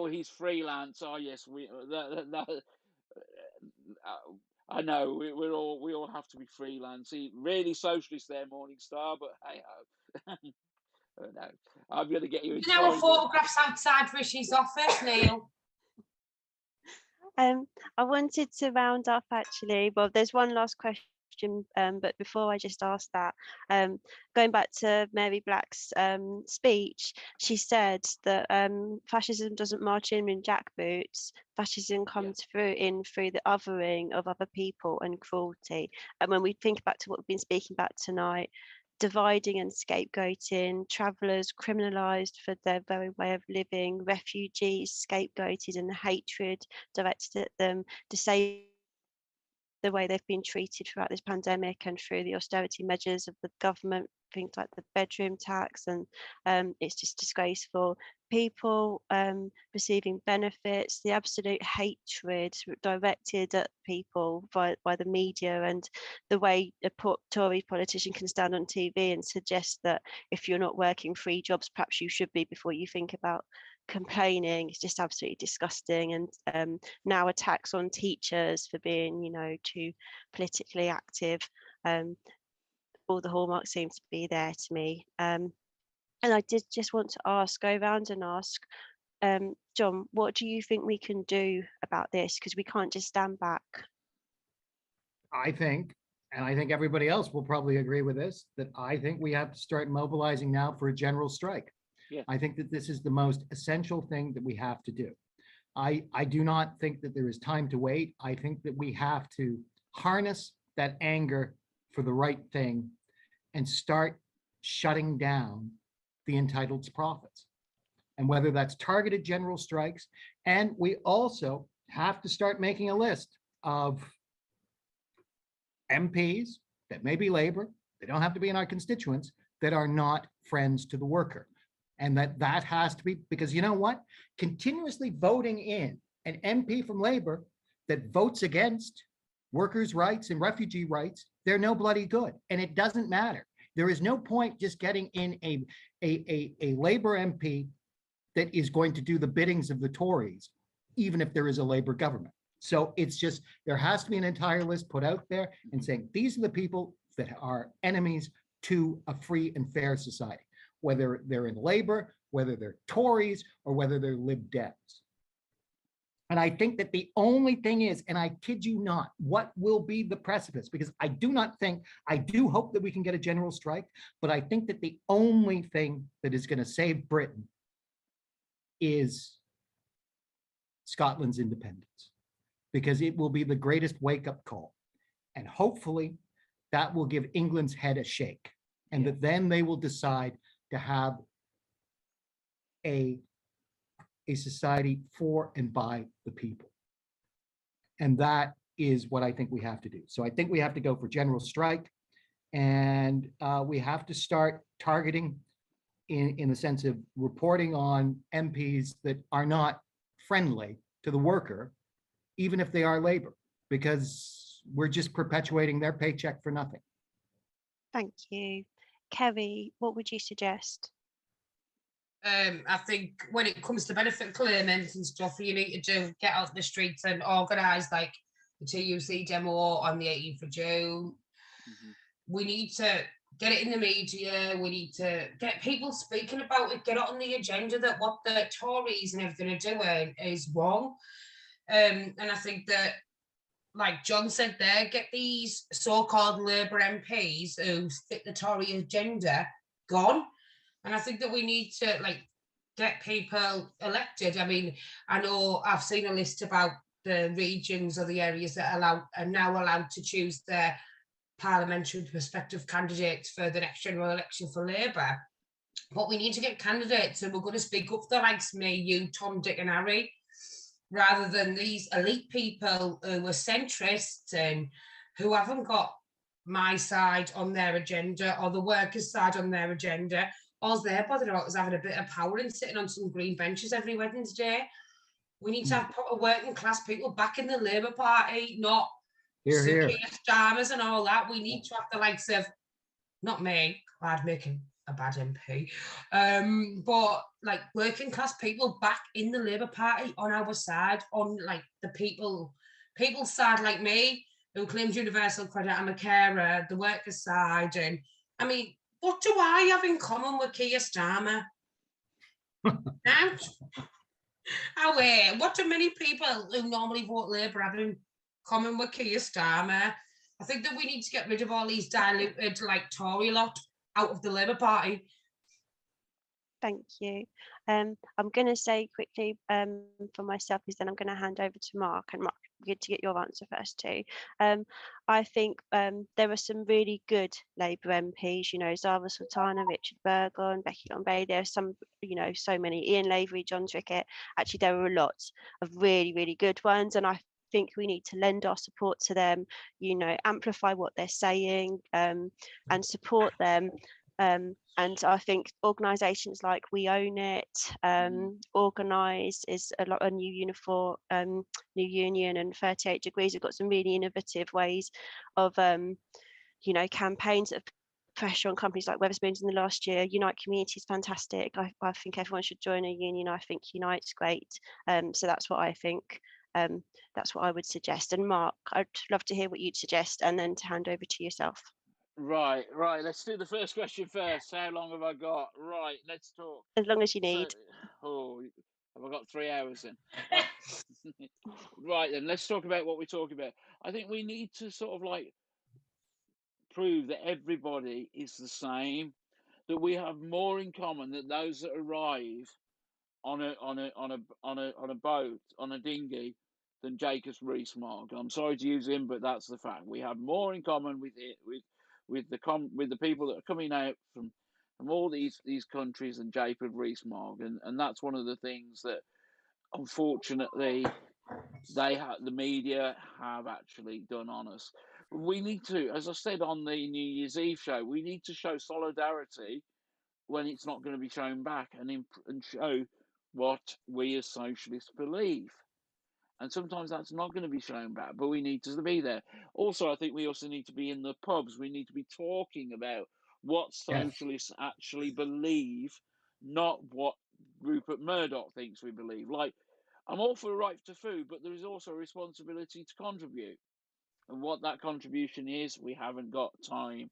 He's freelance. Oh yes, I know we all have to be freelance. Really socialist there, Morning Star, but hey ho. Oh, no. I'm going to get you in. There were photographs outside Rishi's office, Neil. I wanted to round up actually. Well, there's one last question, but before I just ask that, going back to Mary Black's speech, she said that fascism doesn't march in jackboots. Fascism comes through the othering of other people and cruelty. And when we think back to what we've been speaking about tonight, dividing and scapegoating, travellers criminalised for their very way of living, refugees scapegoated and hatred directed at them, disabled the way they've been treated throughout this pandemic and through the austerity measures of the government, things like the bedroom tax, and it's just disgraceful. People receiving benefits, the absolute hatred directed at people by the media, and the way a Tory politician can stand on TV and suggest that if you're not working 3 jobs, perhaps you should be before you think about complaining. It's just absolutely disgusting. And now attacks on teachers for being, too politically active. All the hallmarks seem to be there to me. And I did just want to go around and ask, John, what do you think we can do about this? Because we can't just stand back. I think, and I think everybody else will probably agree with this, that I think we have to start mobilizing now for a general strike. Yeah. I think that this is the most essential thing that we have to do. I do not think that there is time to wait. I think that we have to harness that anger for the right thing and start shutting down the entitled profits. And whether that's targeted general strikes, and we also have to start making a list of MPs that may be labor, they don't have to be in our constituents, that are not friends to the worker. And that has to be, because you know what? Continuously voting in an MP from labor that votes against workers' rights and refugee rights, they're no bloody good. And it doesn't matter. There is no point just getting in a labor MP that is going to do the biddings of the Tories, even if there is a labor government. So it's just, there has to be an entire list put out there and saying, these are the people that are enemies to a free and fair society, whether they're in labor, whether they're Tories, or whether they're Lib Dems. And I think that the only thing is, and I kid you not, what will be the precipice? Because I do not think, I do hope that we can get a general strike, but I think that the only thing that is going to save Britain is Scotland's independence, because it will be the greatest wake-up call. And hopefully that will give England's head a shake, and that then they will decide to have a society for and by the people. And that is what I think we have to do. So I think we have to go for general strike, and we have to start targeting in the sense of reporting on MPs that are not friendly to the worker, even if they are labor, because we're just perpetuating their paycheck for nothing. Thank you. Kerry, what would you suggest? I think when it comes to benefit claimants and stuff, you need to get out the streets and organise like the TUC demo on the 18th of June. Mhm. We need to get it in the media. We need to get people speaking about it, get it on the agenda that what the Tories and everything are doing is wrong. And I think that, like John said there, get these so-called Labour MPs who fit the Tory agenda gone. And I think that we need to like get people elected. I mean, I know I've seen a list about the regions or the areas that are now allowed to choose their parliamentary prospective candidates for the next general election for Labour. But we need to get candidates, and we're going to speak up for the likes of me, you, Tom, Dick and Harry, rather than these elite people who are centrists and who haven't got my side on their agenda or the workers' side on their agenda. All they're bothered about is having a bit of power and sitting on some green benches every Wednesday. We need to have proper working class people back in the Labour Party, not Keir Starmers and all that. We need to have the likes of, not me, I'd make him a bad MP, but like working class people back in the Labour Party on our side, on like the people's side, like me, who claims universal credit. I'm a carer, the workers' side, and I mean, what do I have in common with Keir Starmer? Now, what do many people who normally vote Labour have in common with Keir Starmer? I think that we need to get rid of all these diluted, like Tory lot out of the Labour Party. Thank you. I'm going to say quickly for myself, because then I'm going to hand over to Mark. And Mark, good to get your answer first too. I think there are some really good Labour MPs, you know, Zara Sultana, Richard Burgon, Becky Lombay. There are some, you know, so many, Ian Lavery, John Trickett. Actually, there are lots of really, really good ones. And I think we need to lend our support to them, you know, amplify what they're saying and support them. And I think organisations like We Own It, Organise is a new uniform, new union, and 38 Degrees have got some really innovative ways of, you know, campaigns that pressure on companies like Wetherspoons in the last year. Unite Community is fantastic. I think everyone should join a union. I think Unite's great. So that's what I think. That's what I would suggest. And Mark, I'd love to hear what you'd suggest, and then to hand over to yourself. Right. Let's do the first question first. How long have I got? Right, let's talk. As long as you need. Have I got 3 hours in? Right then, let's talk about what we're talking about. I think we need to sort of like prove that everybody is the same, that we have more in common than those that arrive on a boat, on a dinghy, than Jacob Rees-Mogg. I'm sorry to use him, but that's the fact. We have more in common with it, with the people that are coming out from all these countries than Jacob Rees-Mogg, and that's one of the things that unfortunately the media have actually done on us. We need to, as I said on the New Year's Eve show, we need to show solidarity when it's not going to be shown back, and show what we as socialists believe. And sometimes that's not going to be shown back, but we need to be there. Also, I think we also need to be in the pubs. We need to be talking about what Yes. socialists actually believe, not what Rupert Murdoch thinks we believe. Like, I'm all for a right to food, but there is also a responsibility to contribute. And what that contribution is, we haven't got time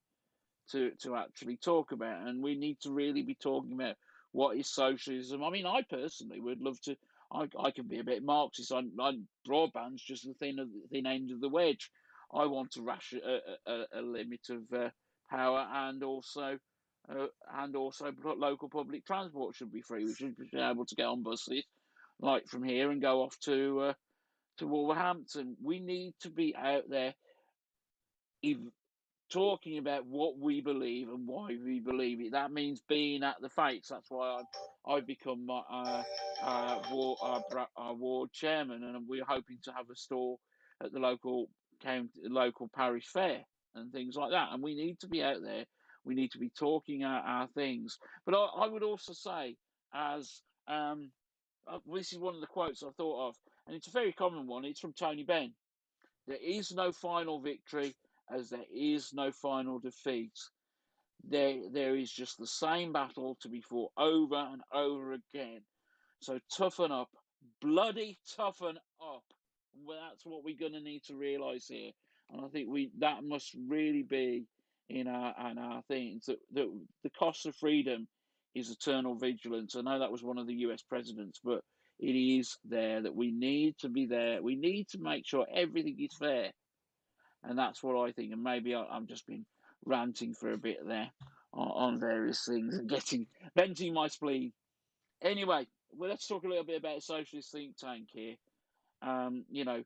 to actually talk about. And we need to really be talking about what is socialism. I mean, I personally would love to. I can be a bit Marxist. Broadband's just the thin end of the wedge. I want to ration a limit of power, and also local public transport should be free. We should be able to get on buses like from here and go off to Wolverhampton. We need to be out there talking about what we believe and why we believe it. That means being at the fights. That's why I've become ward chairman, and we're hoping to have a stall at the local parish fair and things like that. And we need to be out there. We need to be talking our things. But I would also say, as this is one of the quotes I thought of, and it's a very common one. It's from Tony Benn. There is no final victory, as there is no final defeat. There is just the same battle to be fought over and over again. So toughen up, bloody toughen up. Well, that's what we're going to need to realise here, and I think that must really be in our things. That the cost of freedom is eternal vigilance. I know that was one of the US presidents, but it is there that we need to be there. We need to make sure everything is fair. And that's what I think. And maybe I'm just been ranting for a bit there on various things and venting my spleen. Anyway, well, let's talk a little bit about a socialist think tank here. You know,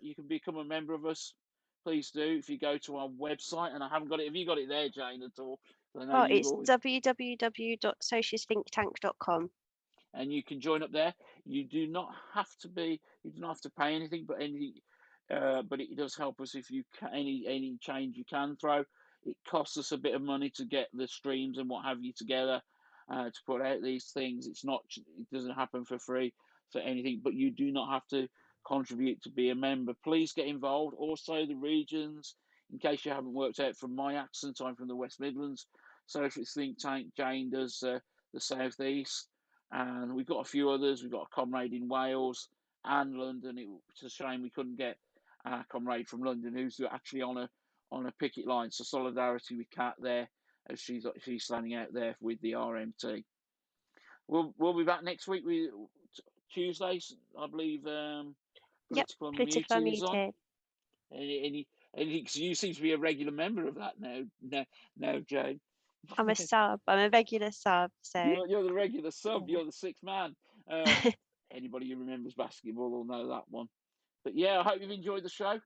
you can become a member of us. Please do if you go to our website. And I haven't got it. Have you got it there, Jane, at all? I know It's always... www.socialistthinktank.com. And you can join up there. You do not have to pay anything, but it does help us if you any change you can throw. It costs us a bit of money to get the streams and what have you together to put out these things. It doesn't happen for free for anything, but you do not have to contribute to be a member. Please get involved. Also, the regions, in case you haven't worked out from my accent, I'm from the West Midlands. Socialist Think Tank. Jane does the South East. And we've got a few others. We've got a comrade in Wales and London. It's a shame we couldn't get our comrade from London, who's actually on a picket line. So solidarity with Kat there, as she's standing out there with the RMT. We'll be back next week with Tuesdays, I believe. Political Political Unmuted is on. Unmuted. Cause you seem to be a regular member of that now, Jane. I'm a sub. I'm a regular sub. So You're the regular sub. You're the sixth man. Anybody who remembers basketball will know that one. But yeah, I hope you've enjoyed the show.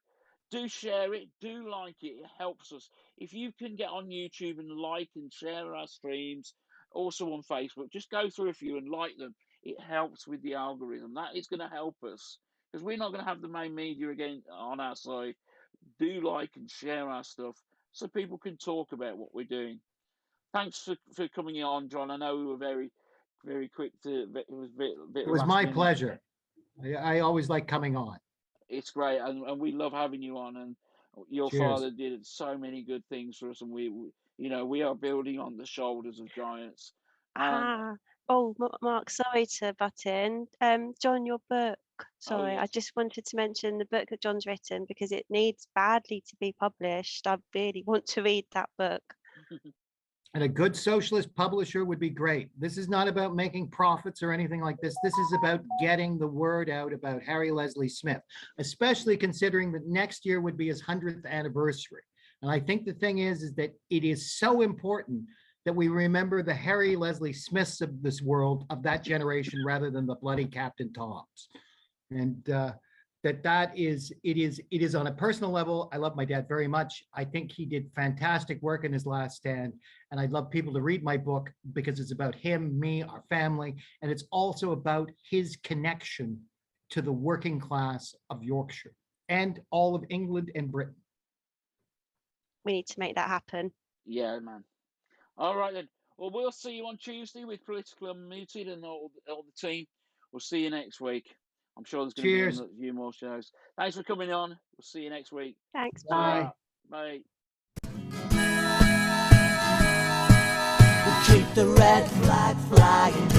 Do share it. Do like it. It helps us. If you can get on YouTube and like and share our streams, also on Facebook, just go through a few and like them. It helps with the algorithm. That is going to help us, because we're not going to have the main media again on our side. Do like and share our stuff so people can talk about what we're doing. Thanks for coming on, John. I know we were very, very quick to. It was a bit. It was my pleasure. I always like coming on. It's great, and we love having you on. And your Cheers. father did so many good things for us, and we are building on the shoulders of giants. Mark, sorry to butt in. John, your book. Sorry, yes. I just wanted to mention the book that John's written because it needs badly to be published. I really want to read that book. And a good socialist publisher would be great. This is not about making profits or anything like this. This is about getting the word out about Harry Leslie Smith, especially considering that next year would be his 100th anniversary. And I think the thing is that it is so important that we remember the Harry Leslie Smiths of this world, of that generation, rather than the bloody Captain Toms. And it is on a personal level. I love my dad very much. I think he did fantastic work in his last stand. And I'd love people to read my book because it's about him, me, our family. And it's also about his connection to the working class of Yorkshire and all of England and Britain. We need to make that happen. Yeah, man. All right then. Well, we'll see you on Tuesday with Political Unmuted and all the team. We'll see you next week. I'm sure there's going to be a few more shows. Thanks for coming on. We'll see you next week. Thanks. Bye. Bye. Keep the red flag flying.